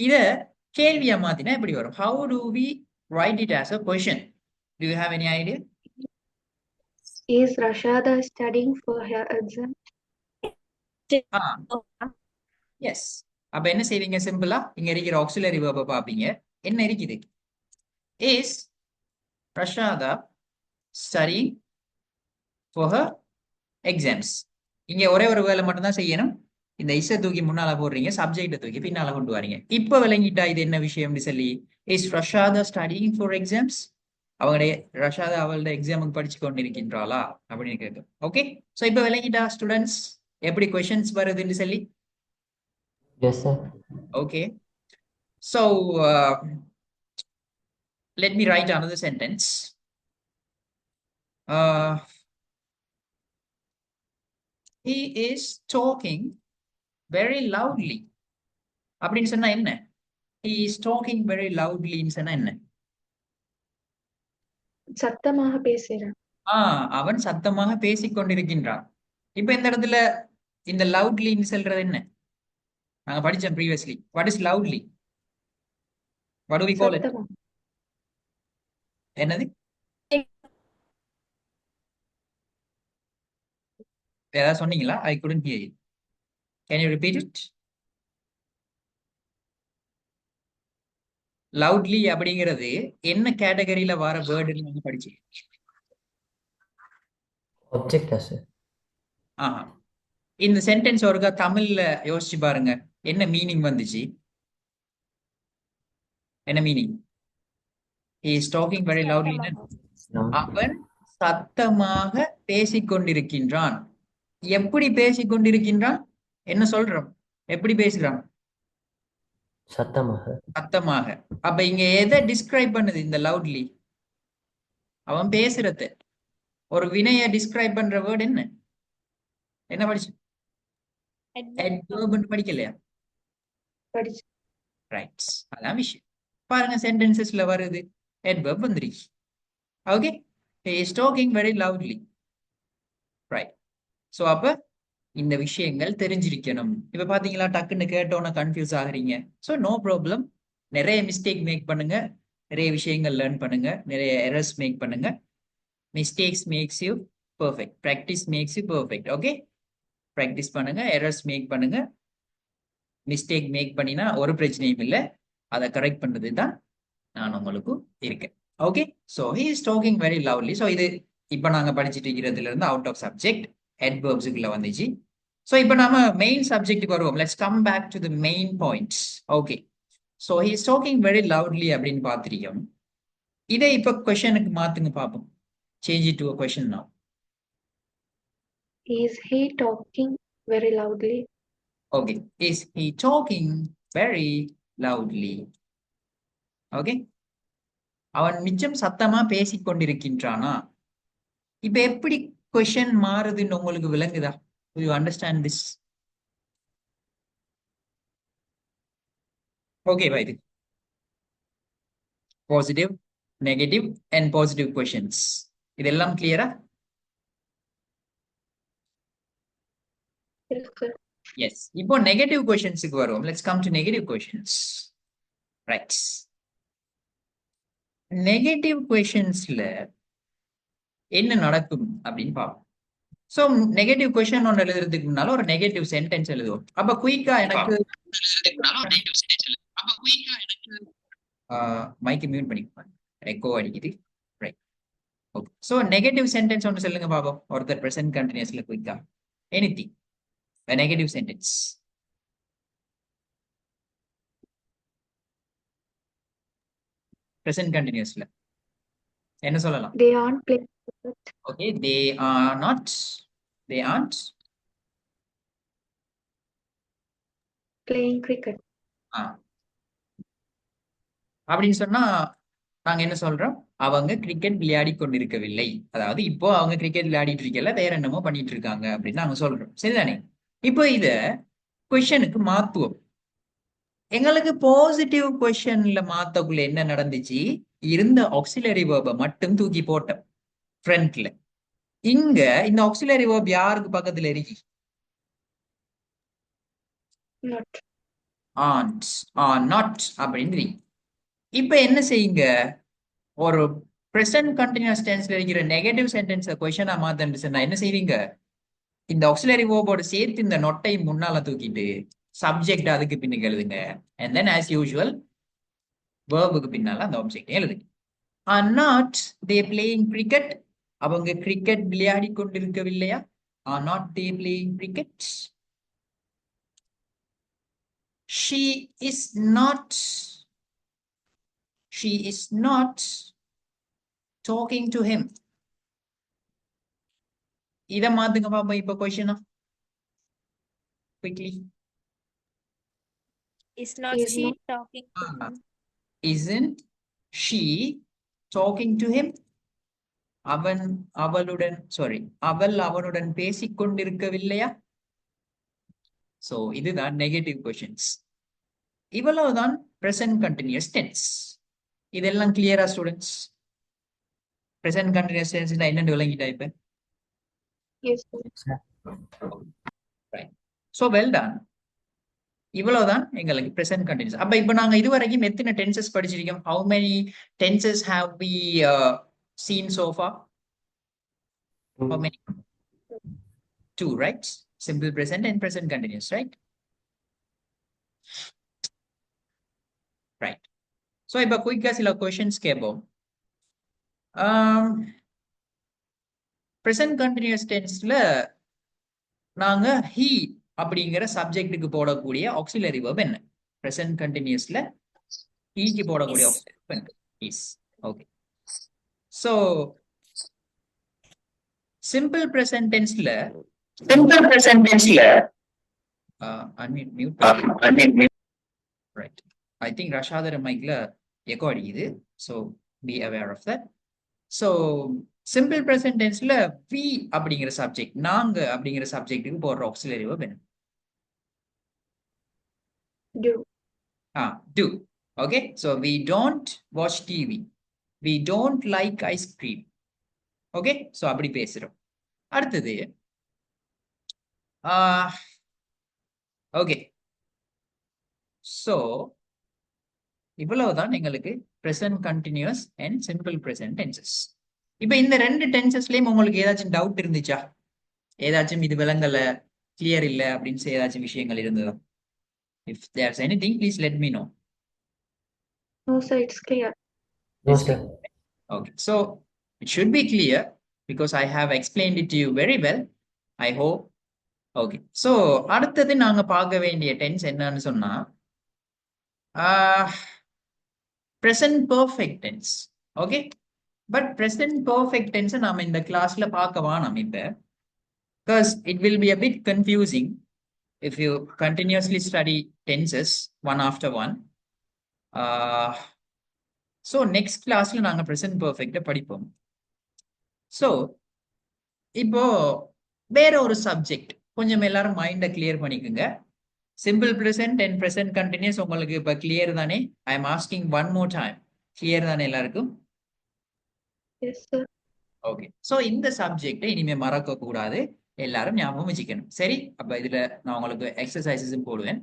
இத கேள்வியா மாத்தினா எப்படி வரும்? How do we write it as a question? Do you have any idea? Is Rashada studying for her exam? Yes. அப்ப என்ன செய்வீங்க? சிம்பிளா இங்க இருக்கிற ஆக்சிலரி verb பாப்பீங்க. என்ன இருக்குது? Is Rashada studying for her exams? இங்க ஒரே ஒரு வேலை மட்டும் தான் செய்யணும். இந்த இசை தூக்கி முன்னால போடுறீங்க, சப்ஜெக்ட தூக்கி பின்னால கொண்டு வரீங்க. இப்ப விளங்கிட்டா இது என்ன விஷயம்னு சொல்லி. Is Rashada studying for exams? அவங்களுடைய ரஷாதா அவளோட எக்ஸாமுக்கு படிச்சு கொண்டிருக்கின்றாளா அப்படின்னு கேட்கும். ஓகே, சோ இப்ப விளங்கிட்டா ஸ்டூடெண்ட்ஸ் எப்படி கொஸ்டின்ஸ் வருதுன்னு சொல்லி? Yes, sir. Okay, so let me write another sentence. He is talking very loudly அப்படின்னு சொன்னா என்ன? He is talking very loudly ன்னு சொன்னா என்ன? சத்தமாக பேசுகிறான். அவன் சத்தமாக பேசிக் கொண்டிருக்கின்றான். இப்ப இந்த இடத்துல இந்த லவுட்லின்னு சொல்றது என்ன? நாங்க படிச்சோம் previously. What is loudly? What do we call it? சத்தமாக. என்னது? ஏதாவது சொன்னீங்களா? I couldn't hear you. Can you repeat it? Loudly அப்படிங்கிறது என்ன கேட்டகரியில வர வேர்டுன்னு நீங்க படிச்சீங்க? Object, sir. ஆஹா, இந்த சென்டென்ஸ் ஒருக்கா தமிழ்ல யோசிச்சு பாருங்க. என்ன மீனிங் வந்துச்சு? என்ன meaning? He is talking very loudly. Noun. அவன் சத்தமாக பேசிக் கொண்டிருக்கின்றான். எப்படி பேசிக் கொண்டிருக்கின்றான்? என்ன சொல்றோம்? எப்படி பேசுறான்? சத்தமாக. சத்தமாக. அப்ப இங்க எதை டிஸ்கிரைப் பண்ணுது இந்த லவுட்லி? அவன் பேசுறது. ஒரு வினைய டிஸ்கிரைப் பண்ற வேர்ட் என்ன? என்ன படிச்சு? adverb படிக்கலையா? படிச்சு. ரைட், அதான் விஷயம். பாருங்க சென்டென்சஸ்ல வருது, adverb வந்துருச்சு. Okay, he is talking very loudly. Right. So அப்ப இந்த விஷயங்கள் தெரிஞ்சிருக்கணும். இப்ப பாத்தீங்களா, டக்குன்னு கேட்டோன்னு கன்ஃபியூஸ் ஆகுறீங்க. So no problem. நிறைய மிஸ்டேக் மேக் பண்ணுங்க, நிறைய விஷயங்கள் லேர்ன் பண்ணுங்க, நிறைய எரர்ஸ் மேக் பண்ணுங்க. Mistakes makes you perfect, practice makes you perfect. Okay, practice பண்ணுங்க, எரர்ஸ் மேக் பண்ணுங்க. மிஸ்டேக் மேக் பண்ணினா ஒரு பிரச்சனையும் இல்லை, அதை கரெக்ட் பண்றது தான் நான் உங்களுக்கு இருக்கேன். Okay, so he is talking very lovely. So இது இப்போ நாங்க படிச்சுட்டு இருக்கிறதுல இருந்து அவுட் ஆஃப் சப்ஜெக்ட் adverbsக்குள்ள வந்துச்சு. ஸோ இப்போ நாம மெயின் சப்ஜெக்ட்டுக்கு வருவோம். Let's come back to the main points. Okay, so he is talking very loudly அப்படின்னு பார்த்துருக்கோம். இதை இப்போ கொஸ்டனுக்கு மாத்துங்க பார்ப்போம். Change it to a question now. Is he talking very loudly? Okay, is he talking very loudly? Okay, அவன் மிச்சம் சத்தமா பேசிக் கொண்டிருக்கின்றானா? இப்ப எப்படி கொஸ்டின் மாறுதுன்னு உங்களுக்கு விளங்குதா? Do you understand this? Okay, Vaidhi. Positive, negative and positive questions. இதெல்லாம் கிளியரா? Yes, sir. Yes. இப்போ நெகட்டிவ் கொஸ்டின்ஸ்க்கு வருவோம். Let's come to negative questions. Right. Negative கொஸ்டின்ஸ்ல என்ன நடக்கும் அப்படின்னு பார்ப்போம். சோ நெகட்டிவ் கொஸ்டின் ஒன்று எழுதுறதுக்கு முன்னால ஒரு நெகட்டிவ் சென்டென்ஸ் எழுதுவோம். அப்ப குயிக்கா எனக்கு மைக் மியூட் பண்ணிப்பாங்க, எக்கோ அடிக்குது. Right. Okay, so negative sentence ஒன்று சொல்லுங்க பாப்போம். ஒருத்தர் பிரசன்ட் கண்டினியூஸ்ல குயிக்கா anything a negative sentence. present continuousல என்ன சொல்லலாம்? They aren't playing Okay, they are not. They aren't. playing cricket. அப்படின்னு சொன்னா நாங்க என்ன சொல்றோம்? அவங்க கிரிக்கெட் விளையாடி கொண்டிருக்கவில்லை. அதாவது இப்போ அவங்க கிரிக்கெட் விளையாடிட்டு இருக்கல, வேற என்னமோ பண்ணிட்டு இருக்காங்க அப்படின்னு நாங்க சொல்றோம். சரிதானே? இப்போ இத கொஸ்டனுக்கு மாத்துவோம். எங்களுக்கு பாசிட்டிவ் கொஸ்டின்ல மாத்தக்குள்ள என்ன நடந்துச்சு? இருந்த ஆக்சிலரி வேர்பை மட்டும் தூக்கி போட்டோம் ஃப்ரண்ட்ல. இங்க இந்த ஆக்சிலரி வேர்ப் யாருக்கு பக்கத்துல இருக்கு? Not. ஆன்ட் நாட் அப்படின்னு. இப்ப என்ன செய்யுங்க? ஒரு present continuous tenseல இருக்கிற நெகட்டிவ் சென்டென்ஸை கொஸ்டினா மாத்தன்னு சொன்னா என்ன செய்வீங்க? இந்த ஆக்சிலரி வேர்போட சேர்த்து இந்த நொட்டை முன்னால தூக்கிட்டு சப்ஜெக்ட் அதுக்கு பின்னுக்கு எழுதுங்க. and then as usual வேர்புக்கு பின்னால அந்த ஆப்ஜெக்ட் எழுதுங்க. are not they playing cricket? அவங்க கிரிக்கெட் விளையாடி கொண்டிருக்கவில்லையா? are not they playing cricket? she is not talking to him. இத மாத்துங்க பாப்போம் இப்ப கொஸ்டினா quickly. Is not Is she not. talking to him? Isn't she talking to him? அவன் அவளுடன் அவள் அவனுடன் பேசிக் கொண்டிருக்கவில்லையா? சோ இதுதான் நெகட்டிவ் கொஸ்டின்ஸ். இவ்வளவுதான் present continuous tense. இதெல்லாம் கிளியரா ஸ்டூடெண்ட்ஸ்? present continuous tense என்னன்னு விளங்கிட்டா இப்ப? Yes, sir. Right. So well done. இவ்வளவுதான் எங்களுக்கு present continuous. அப்ப இப்ப நாங்க இதுவரைக்கும் எத்தனை tenses படிச்சிருக்கோம்? How many tenses have we seen so far? How many? 2, right? Simple present and present continuous, right? Right. So இப்ப குயிக்கா சில questions கேட்போம். present continuous tenseல நாங்க he அப்படிங்கிற சப்ஜெக்ட்டுக்கு போடக்கூடிய auxiliary verb என்ன? present continuousல he க்கு போடக்கூடிய auxiliary verb என்ன? is. Okay. So simple present tenseல unmute. Right. I think Rashadhar மைக்ல எக்கோ அடிக்குது. So be aware of that. So simple present tenseல we அப்படிங்கிற சப்ஜெக்ட், நாங்க அப்படிங்கிற சப்ஜெக்ட்டுக்கு போடுற auxiliary verb என்ன? Do. Do. Okay. So we don't watch TV. We don't like ice cream. Okay. So அப்படி பேசுறோம். அடுத்தது okay. So இவ்வளவுதான் எங்களுக்கு present continuous and simple present tenses. இப்ப இந்த ரெண்டு டென்சஸ்லயும் உங்களுக்கு ஏதாச்சும் டவுட் இருந்துச்சா? ஏதாச்சும் இது விளங்கல, கிளியர் இல்ல அப்படின்னு ஏதாச்சும் விஷயங்கள் இருந்ததா? If there's anything, please let me know. No, sir, it's clear. No, sir. Okay, so it should be clear because I have explained it to you very well. I hope. Okay, so அடுத்தது நாங்க பார்க்க வேண்டிய tense என்னன்னு சொன்னா present perfect tense. Okay, but present perfect tense நாம இந்த கிளாஸ்ல பார்க்க வேணாம் இப்ப, because it will be a bit confusing if you continuously study tenses one after one. So next classல நாங்க present perfect படிப்போம். So இப்போ வேற ஒரு சப்ஜெக்ட் கொஞ்சம் எல்லாரும் மைண்ட கிளியர் பண்ணிக்கோங்க. Simple present and present continuous உங்களுக்கு இப்ப கிளியர் தானே? I am asking one more time. Clear தானே எல்லாருக்கும்? Yes, sir. ஓகே. சோ இந்த சப்ஜெக்டை இனிமே மறக்க கூடாது, எல்லாரும் ஞாபகம் வச்சுக்கணும். சரி, அப்ப இதுல நான் உங்களுக்கு எக்ஸசைசஸும் போடுவேன்.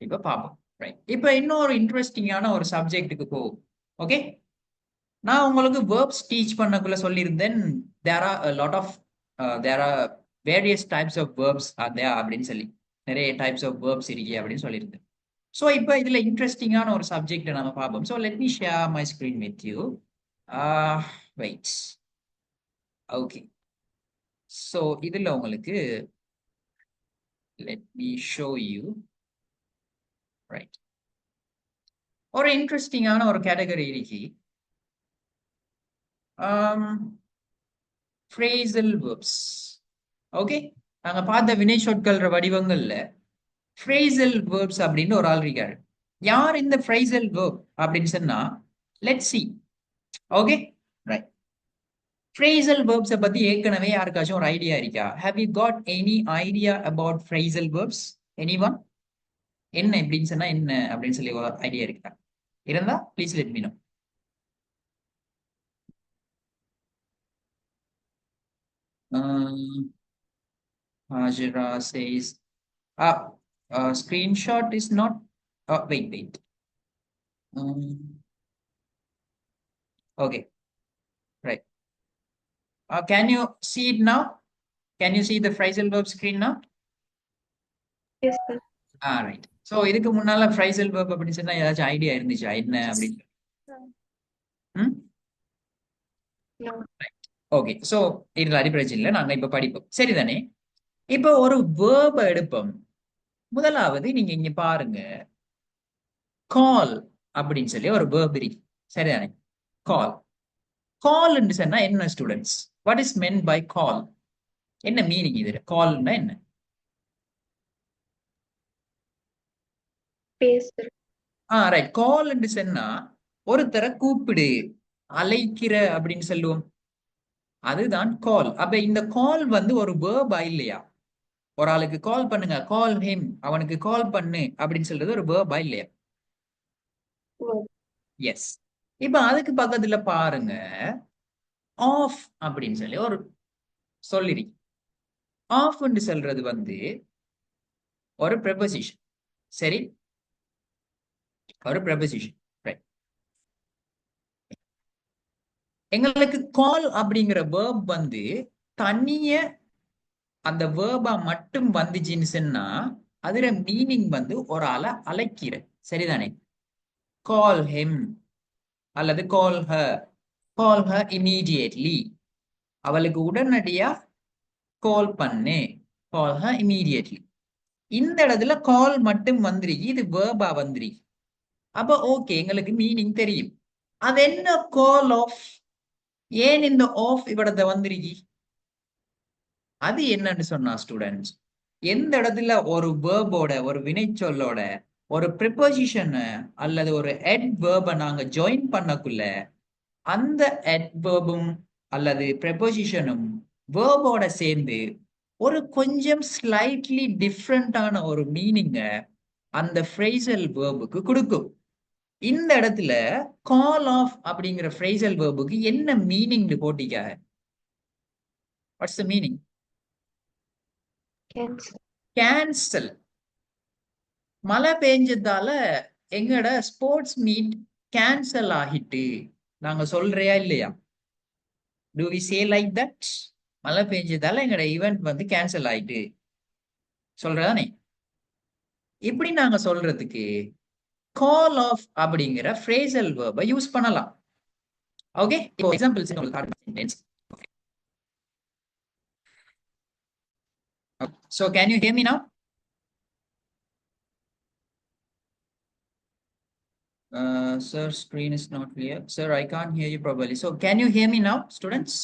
இப்ப பாப்போம். ரைட். இப்ப இன்னொரு இன்ட்ரெஸ்டிங்கான ஒரு சப்ஜெக்ட்டுக்கு போகும். ஓகே, நான் உங்களுக்கு verbs டீச் பண்ணக்குள்ள சொல்லியிருந்தேன் there are a lot of there are various types of verbs are there அப்படின்னு சொல்லி, நிறைய types of verbs இருக்கு அப்படின்னு சொல்லியிருந்தேன். ஸோ இப்போ இதுல இன்ட்ரெஸ்டிங்கான ஒரு சப்ஜெக்ட் நம்ம பார்ப்போம். So let me share my screen with you. Wait. Okay, so இதுல உங்களுக்கு let me show you. Right, ஒரு இன்ட்ரெஸ்டிங்கான ஒரு கேட்டகரி இருக்கு. phrasal verbs. ஓகே, நாங்க பார்த்த வினை சொற்கள் வடிவங்கள்ல phrasal verbs அப்படின்னு ஒரு ஆள் இருக்காரு. யார் இந்த phrasal verb அப்படின்னு சொன்னா let's see. Okay, right. phrasal verbs பத்தி ஏற்கனவே யாருக்காச்சும் ஒரு ஐடியா இருக்கா? Have you got any idea about phrasal verbs? Anyone? என்ன எப்படின்னு சொன்னா என்ன அப்படின்னு சொல்லி ஒரு ஐடியா இருக்கா? இருந்தா please let me know. Hajira says, screenshot is not. Wait. Okay, right. Can you see it now? Can you see the phrasal verb screen now? Yes, sir. Right. So இதுக்கு முன்னால phrasal verb அப்படின்னு சொன்னா ஏதாச்சும் idea இருந்துச்சா என்ன அப்படின்னு? No. Okay, so இதுல அடிப்படை இல்லை, நாங்க இப்ப படிப்போம். சரிதானே? இப்ப ஒரு verb எடுப்போம். முதலாவது நீங்க இங்க பாருங்க, call அப்படின்னு சொல்லி ஒரு verb இருக்கு. சரிதானே? call. call என்று சொன்னா என்ன students? What is meant by call? என்ன மீனிங் இதுல? callனா என்ன? பேசுற. ரைட். கால் என்று சொன்னா ஒருத்தரை கூப்பிடு, அழைக்கிற அப்படின்னு சொல்லுவோம். அதுதான் கால். அப்ப இந்த கால் வந்து ஒரு வேர்பா இல்லையா? ஒரு ஆளுக்கு கால் பண்ணுங்க, கால் ஹிம், அவனுக்கு கால் பண்ணு அப்படின்னு சொல்றது ஒரு வேர்பா இல்லையா? Verb. எஸ். இப்ப அதுக்கு பக்கத்துல பாருங்க, ஆஃப் அப்படின்னு சொல்லி ஒரு சொல்லிரு. ஆஃப் சொல்றது வந்து ஒரு ப்ரெபோசிஷன். சரி, ஒரு ப்ரெபோசிஷன். ரைட். எங்களுக்கு கால் அப்படிங்கிற வேர்ப் வந்து தனிய அந்த வேர்பா மட்டும் வந்துச்சுன்னு சொன்னா அதுல மீனிங் வந்து ஒரு ஆளை அழைக்கிற. சரிதானே? கால் ஹிம் அல்லது call her, call her immediately, அவளுக்கு உடனடியா கால் பண்ணு, கால் ஹர் இமீடியட்லி. இந்த இடத்துல கால் மட்டும் வந்துருக்கு, இது வேர்பா வந்துருக்கு. அப்ப ஓகே, எங்களுக்கு மீனிங் தெரியும். அது என்ன கால் ஆஃப்? ஏன் இந்த ஆஃப் இவடத்தை வந்திருக்கு? அது என்னன்னு சொன்னா ஸ்டூடெண்ட்ஸ், எந்த இடத்துல ஒரு வேர்போட, ஒரு வினைச்சொல்லோட ஒரு ப்ரிப்போசிஷன் அல்லது ஒரு adverb நாங்க ஜாயின் பண்ணக்குள்ள அந்த adverb-உம் அல்லது ப்ரிப்போசிஷனும் வேர்போட சேர்ந்து ஒரு கொஞ்சம் ஸ்லைட்லி டிஃப்ரெண்டான ஒரு மீனிங்க அந்த ஃப்ரேசல் வேர்புக்கு கொடுக்கும். இந்த இடத்துல கால் ஆஃப் அப்படிங்கிற ஃப்ரேசல் வேர்புக்கு என்ன மீனிங் போட்டிக்காக? What's the meaning? Cancel. Cancel. மழை பெஞ்சதால எங்கட ஸ்போர்ட்ஸ் மீட் கேன்சல் ஆகிட்டு நாங்க சொல்றியா இல்லையா? Do we say like that? மழை பெஞ்சதால எங்கட ஈவென்ட் வந்து கேன்சல் ஆயிட்டு சொல்றதானே? இப்படி நாங்க சொல்றதுக்கு கால் ஆஃப் அப்படிங்கிற ஃப்ரேசல் வேர்பை யூஸ் பண்ணலாம். ஓகே, இப்போ எக்ஸாம்பிள்ஸ் உங்களுக்கு காட்டுறேன். So can you hear me now? Sir, screen is not clear. Sir, I can't hear you properly. So can you hear me now, students?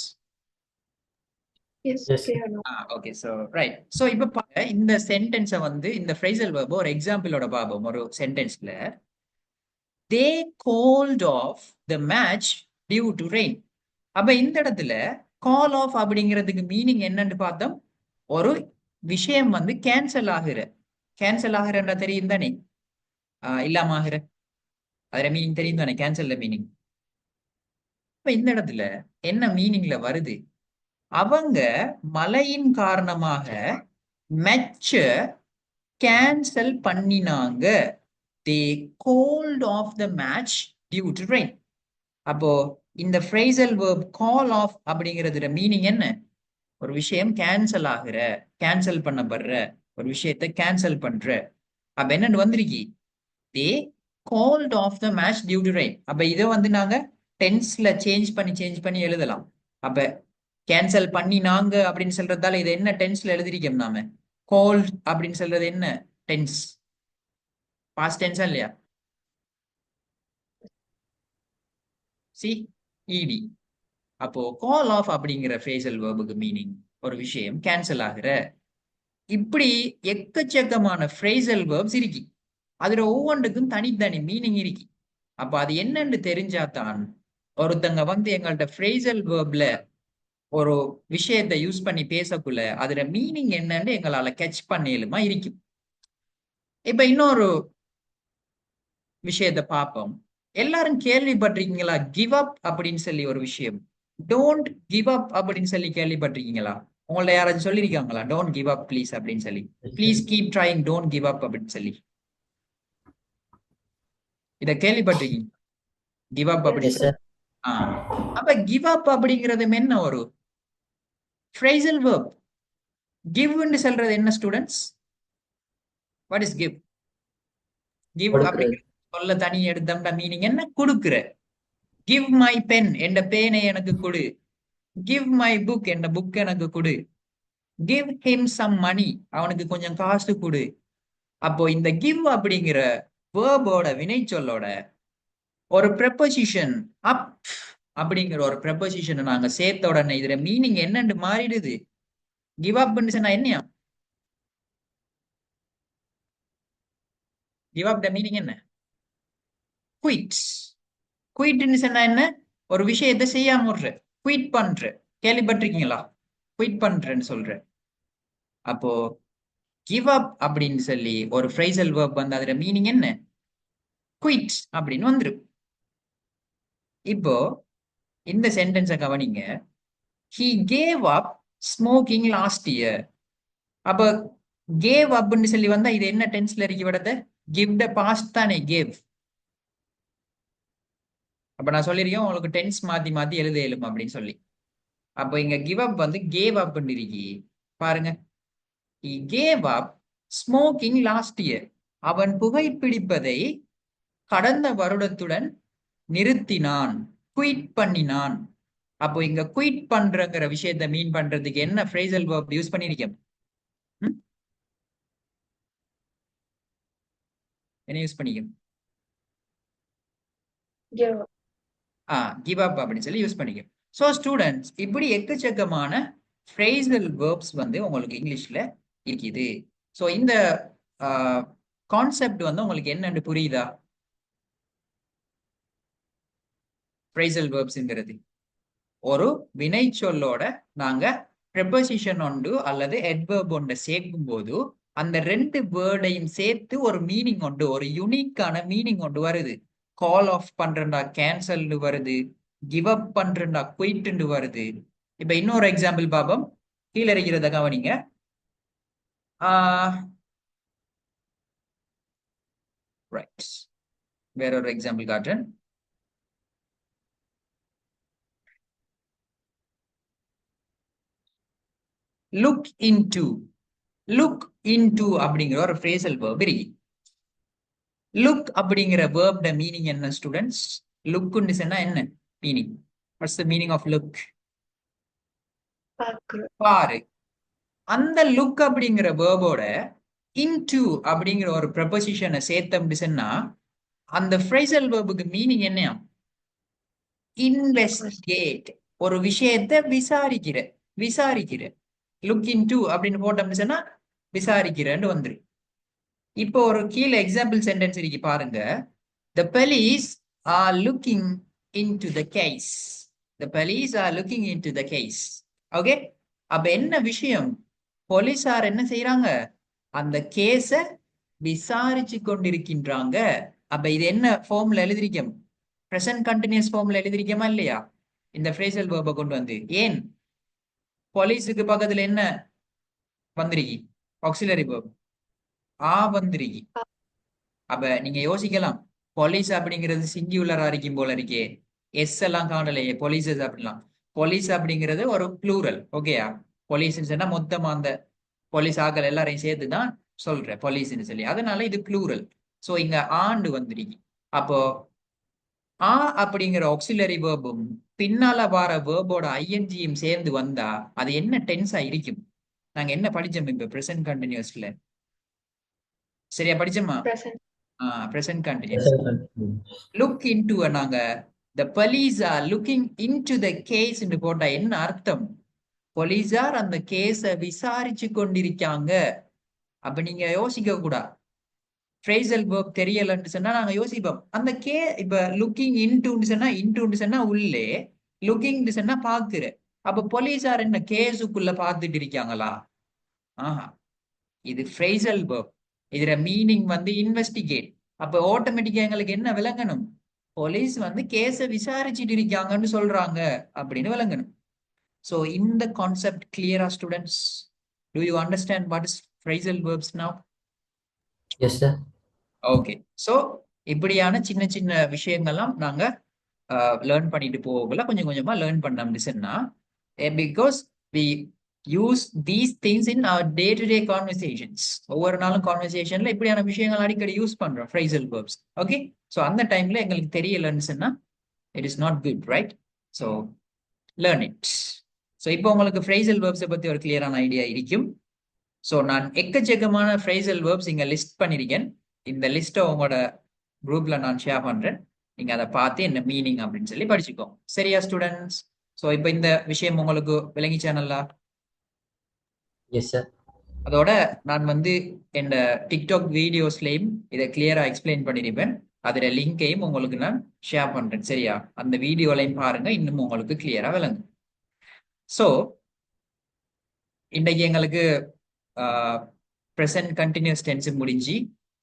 Yes, Yes. clear now. Okay, so right. So இப்ப பாருங்க, இந்த சென்டென்ஸை வந்து இந்த phrasal verb ஒரு எக்ஸாம்பிளோட பாப்போம். ஒரு சென்டென்ஸ்ல they called off the match due to rain. அப்ப இந்த இடத்துல call off அப்படிங்கிறதுக்கு மீனிங் என்னன்னு பார்த்தோம். ஒரு விஷயம் வந்து கேன்சல் ஆகுறன்றா தெரியும் தானே? இல்லாம ஆகுற, அதுல மீனிங் தெரியும் தானே? கேன்சல்ல மீனிங். இப்ப இந்த இடத்துல என்ன மீனிங்ல வருது? அவங்க மழையின் காரணமாக மேட்ச கேன்சல் பண்ணினாங்க. they called off the match due to rain. அப்போ இந்த phrasal verb call off அப்படிங்கிறதுல மீனிங் என்ன? ஒரு விஷயம் கேன்சல் ஆகுற, கேன்சல் பண்ணப்படுற, ஒரு விஷயத்தை கேன்சல் பண்ற. அப்ப என்னன்னு வந்திருக்கி? they called off the match due to rain. அப்ப இதை வந்து நாங்க டென்ஸ்ல சேஞ்ச் பண்ணி எழுதலாம். அப்ப கேன்சல் பண்ணினாங்க அப்படின்னு சொல்றதால இதை என்ன டென்ஸ்ல எழுதிருக்கோம் நாம? called அப்படின்னு சொல்றது என்ன டென்ஸ்? பாஸ்ட் டென்ஸா இல்லையா? C ed. அப்போ கால் ஆஃப் அப்படிங்கிற ஃப்ரேசல் வேர்புக்கு மீனிங் ஒரு விஷயம் கேன்சல் ஆகிற. இப்படி எக்கச்சக்கமான ஃப்ரேசல் வேர்ப்ஸ் இருக்கு. அதுல ஒவ்வொன்றுக்கும் தனித்தனி மீனிங் இருக்கு. அப்ப அது என்னன்னு தெரிஞ்சாதான் ஒருத்தங்க வந்து எங்கள்ட்ட ஃப்ரேசல் வேர்ப்ல ஒரு விஷயத்தை யூஸ் பண்ணி பேசக்குள்ள அதுல மீனிங் என்னன்னு எங்களால கேட்ச் பண்ணலுமா இருக்கும். இப்ப இன்னொரு விஷயத்தை பார்ப்போம். எல்லாரும் கேள்விப்பட்டிருக்கீங்களா கிவ் அப் அப்படின்னு சொல்லி ஒரு விஷயம்? டோன்ட் கிவ் அப் அப்படின்னு சொல்லி கேள்விப்பட்டிருக்கீங்களா? உங்கள்ட்ட யாராச்சும் சொல்லியிருக்காங்களா டோன்ட் கிவ் அப் ப்ளீஸ் அப்படின்னு சொல்லி? Yes, please sir. Keep trying, don't give up அப்படின்னு சொல்லி இத கேள்விப்பட்டிருக்கீங்க? கிவ் அப் அப்படின்னு Yes, சொல்லி. sir. அப்ப கிவ் அப் அப்படிங்கிறது என்ன ஒரு phrasal verb. கிவ்ன்னு சொல்றது என்ன students? What is give? Give கொடுக்கிறது. அப்படிங்கிற சொல்ல தனி எடுத்தோம்னா மீனிங் என்ன? கொடுக்குற. கிவ் மை பென், என்ற பேனை எனக்கு கொடு. கிவ் மை புக், என்ற புக் எனக்கு கொடு. கிவ் ஹிம் சம் மணி, அவனுக்கு கொஞ்சம் காசு கொடு. அப்போ இந்த கிவ் அப்படிங்கிற வேர்போட வினைச்சொல்லோட ஒரு ப்ரெப்போசிஷன் அப் அப்படிங்கிற ஒரு ப்ரெப்போசிஷனை நாங்க சேர்த்த உடனே இதுல மீனிங் என்னன்னு மாறிடுது. கிவ் அப்னு சொன்னா என்னையா? கிவ் அப் மீனிங் என்ன? குயிட். குயிட்னு சொன்னா என்ன? ஒரு விஷயத்தை செய்யாம விடுற, குயிட் பண்ற. கேள்விப்பட்டிருக்கீங்களா? குயிட் பண்றேன்னு சொல்ற. அப்போ கிவ் அப் அப்படின்னு சொல்லி ஒரு ஃப்ரேசல் வேர்ப் வந்து அதுல மீனிங் என்ன? குயிட் அப்படின்னு வந்துரும். இப்போ இந்த சென்டென்ஸை கவனிங்க. He gave up smoking last year. அப்ப கேவ் அப்னு சொல்லி வந்தா இது என்ன டென்ஸ்ல இருக்கு விடத்த? கிவ் த பாஸ்ட் தானே கேவ். அப்ப நான் சொல்லிருக்கேன் உங்களுக்கு டென்ஸ் மாத்தி மாத்தி எழுத இயலும் அப்படின்னு சொல்லி. அப்ப இங்க கிவ் அப் வந்து கேவ் அப் இருக்கி பாருங்க. He gave up smoking last year. அவன் புகைப்பிடிப்பதை கடந்த வருடத்துடன் நிறுத்தினான், குயிட் பண்ணினான். அப்போ இங்க குயிட் பண்றங்கிற விஷயத்தை மீன் பண்றதுக்கு என்ன ஃப்ரேசல் வேர்ப் யூஸ் பண்ணிருக்கேன்? என்ன யூஸ் பண்ணிக்கணும்? give up. கிவ் அப் அப்படின்னு சொல்லி யூஸ் பண்ணிக்கணும். ஸோ ஸ்டூடெண்ட்ஸ், இப்படி எக்கச்சக்கமான ஃப்ரேசல் வேர்ப்ஸ் வந்து உங்களுக்கு இங்கிலீஷ்ல இருக்குது. ஸோ இந்த கான்செப்ட் வந்து உங்களுக்கு என்னன்னு புரியுதா? ஃப்ரேசல் வேர்ப்ஸ்ங்கிறது ஒரு வினை சொல்லோட நாங்க ப்ரெப்போசிஷன் ஒன்று அல்லது அட்வர்ப் ஒன்றை சேர்க்கும் போது அந்த ரெண்டு வேர்டையும் சேர்த்து ஒரு மீனிங் ஒன்று, ஒரு யூனிக்கான மீனிங் ஒன்று வருது. கால் ஆஃப் பண்றா கேன்சல்னு வருது, கிவ் அப் பண்றா குயிட்னு வருது. இப்ப இன்னொரு எக்ஸாம்பிள் பாப்போம். கீழே இருக்கிறத கவனிங்க. ரைட், வேற ஒரு எக்ஸாம்பிள் காட்டுறேன். Look into. லுக் இன்டு அப்படிங்கிற ஒரு ஃப்ரேசல் வேர்ப் இருக்கு. லுக் அப்படிங்கிற வேர்ப்ட மீனிங் என்ன ஸ்டூடெண்ட்ஸ்? லுக்னு சொன்னா என்ன meaning? What's the meaning of look? பார்க்குற. பாரு. அந்த லுக் அப்படிங்கிற வேர்போட இன்டு அப்படிங்கிற ஒரு ப்ரெப்போசிஷனை சேர்த்தோம்னு சொன்னா அந்த ஃப்ரேசல் வேர்புக்கு மீனிங் என்னையா? இன்வெஸ்டிகேட். ஒரு விஷயத்தை விசாரிக்கிற, விசாரிக்கிற. லுக் இன்டு அப்படின்னு போட்டோம்னு சொன்னா விசாரிக்கிறேன்னு வந்துரு. இப்போ ஒரு கீழே எக்ஸாம்பிள் சென்டென்ஸ் இருக்கு பாருங்க. The police are looking into the case. The police are looking into the case. Okay? அப்ப என்ன விஷயம்? போலீசார் என்ன செய்யறாங்க? அந்த கேஸ விசாரிச்சு கொண்டிருக்கின்றாங்க. அப்ப இது என்ன ஃபார்ம்ல எழுதிருக்கோம்? பிரசன்ட் கண்டினியூஸ் ஃபார்ம்ல எழுதிருக்கோமா இல்லையா? இந்த ஃப்ரேசல் வேர்பை கொண்டு வந்து. ஏன் போலீஸுக்கு பக்கத்துல என்ன வந்திருக்கு? ஆக்சிலரி வேர்ப் வந்திருக்கு. அப்ப நீங்க யோசிக்கலாம், போலீஸ் அப்படிங்கிறது சிங்குலரா இருக்கும் போல இருக்கே, எஸ் எல்லாம் காணலையே போலீசஸ் அப்படிலாம். போலீஸ் அப்படிங்கிறது ஒரு ப்ளூரல். ஓகேயா? போலீஸ்ன்னு சொன்னா மொத்தமா அந்த போலீஸ் ஆக்கள் எல்லாரையும் சேர்த்துதான் சொல்றேன் போலீஸ்ன்னு சொல்லி, அதனால இது ப்ளூரல். சோ இங்க ஆண்டு வந்திருக்கு. அப்போ அப்படிங்கிற ஆக்சிலரி வேர்பும் பின்னால வார வேர்போட ஐஎன்ஜியும் சேர்ந்து வந்தா அது என்ன டென்ஸா இருக்கும்? நாங்க என்ன படிச்சோம் இப்ப பிரசன்ட் கண்டினியூஸ்ல? சரியா படிச்சோமா? Present. Present continuous. Present continuous. Look into நாங்க the police are looking into the case ன்னு போட்டா என்ன அர்த்தம்? போலீசார் அந்த கேஸ விசாரிச்சு கொண்டிருக்காங்க. அப்ப நீங்க யோசிக்க கூடாது. ஃப்ரேசல் verb தெரியலன்னு சொன்னா நாங்க யோசிப்போம். அந்த இப்ப லுக்கிங் இன்டுன்னு சொன்னா உள்ளே, லுக்கிங் சொன்னா பாக்குற. அப்ப போலீசார் என்ன கேஸுக்குள்ள பார்த்துட்டு இருக்காங்களா? ஆஹா, இது ஃப்ரேசல் verb. இதுல மீனிங் வந்து இன்வெஸ்டிகேட். அப்ப ஆட்டோமேட்டிக்கா எங்களுக்கு என்ன விளங்கணும்? போலீஸ் வந்து கேஸ விசாரிச்சுட்டு இருக்காங்கன்னு சொல்றாங்க அப்படின்னு விளங்கணும். So in the concept clear, students, do you understand what is phrasal verbs now? Yes, sir. Okay, so இப்படியான சின்ன சின்ன விஷயங்கள்லாம் நாங்க லேர்ன் பண்ணிட்டு போகல, கொஞ்சம் கொஞ்சமா லேர்ன் பண்ணோம்னு சொன்னா, because we use these things in our day to day conversations. ஒவ்வொரு நாளும் கான்வர்சேஷன்ல இப்படியான விஷயங்கள் அடிக்கடி யூஸ் பண்றோம் phrasal verbs. Okay, so அந்த டைம்ல எங்களுக்கு தெரியலன்னு சொன்னா it is not good, right? So learn it. So இப்போ உங்களுக்கு phrasal verbs பத்தி ஒரு கிளியரான ஐடியா இருக்கும். ஸோ நான் எக்கச்சக்கமான phrasal verbs இங்க லிஸ்ட் பண்ணிருக்கேன். இந்த லிஸ்ட்டை உங்களோட குரூப்ல நான் ஷேர் பண்றேன். நீங்க அதை பார்த்து என்ன மீனிங் அப்படின்னு சொல்லி படிச்சுக்கோ. சரியா ஸ்டூடெண்ட்ஸ்? ஸோ இப்போ இந்த விஷயம் உங்களுக்கு விளங்கிச்சா நல்லா? Yes, sir. அதோட நான் வந்து என் டிக்டாக் வீடியோஸ்லயும் இதை கிளியரா எக்ஸ்பிளைன் பண்ணிருப்பேன். அதோட லிங்கையும் உங்களுக்கு நான் ஷேர் பண்றேன். சரியா? அந்த வீடியோலையும் பாருங்க, இன்னும் உங்களுக்கு கிளியரா விளங்கும். ஸோ இன்றைக்கு எங்களுக்கு ப்ரெசன்ட் கண்டினியூஸ் டென்ஸ் முடிஞ்சு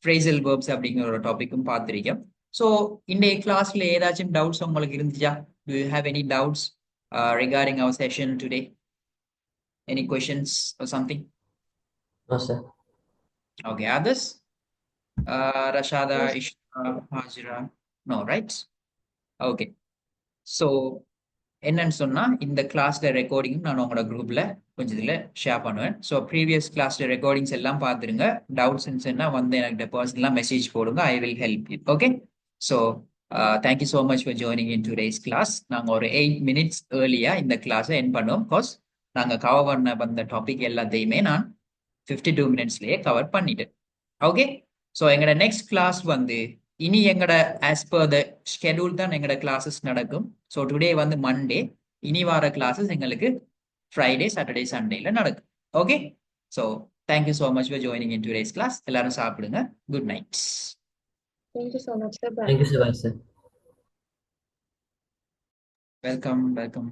phrasal verbs அப்படிங்கிற ஒரு டாபிக்கும் பார்த்திருக்கோம். ஸோ இன்றைய கிளாஸ்ல ஏதாச்சும் டவுட்ஸ் உங்களுக்கு இருந்துச்சா? Do you have any doubts regarding our session today? Any questions or something? No, sir. Okay, others? Rashada, Yes. Ishra, Hajira? No, right? Okay. So என்னன்னு சொன்னா இந்த கிளாஸ்ல ரெக்கார்டிங் நான் உங்களோட குரூப்ல கொஞ்சம் இதுல ஷேர் பண்ணுவேன். ஸோ ப்ரீவியஸ் கிளாஸ்ல ரெக்கார்டிங்ஸ் எல்லாம் பார்த்துருங்க. டவுட்ஸ் இருந்துச்சுன்னா வந்து எனக்கு பர்சனலா மெசேஜ் போடுங்க. I will help you. Okay, so thank you so much for joining in today's class. நாங்கள் ஒரு 8 minutes ஏர்லியா இந்த கிளாஸை என் பண்ணுவோம். பிகாஸ் நாங்கள் கவர் பண்ண வந்த டாபிக் எல்லாத்தையுமே நான் 52 minutesலயே கவர் பண்ணிட்டேன். ஓகே, ஸோ எங்களோட நெக்ஸ்ட் கிளாஸ் வந்து இனி எங்கட ஆஸ் பர் த ஷெடியூல் தான் எங்கட கிளாஸஸ் நடக்கும். ஸோ டுடே வந்து மண்டே, இனி வார கிளாஸஸ் எங்களுக்கு ஃப்ரைடே, சாட்டர்டே, சண்டேல நடக்கும். Okay, so thank you so much for joining in today's class. எல்லாரும் சாப்பிடுங்க. Good night. Thank you so much, sir. Bye. Thank you, sir. Bye, sir. Welcome.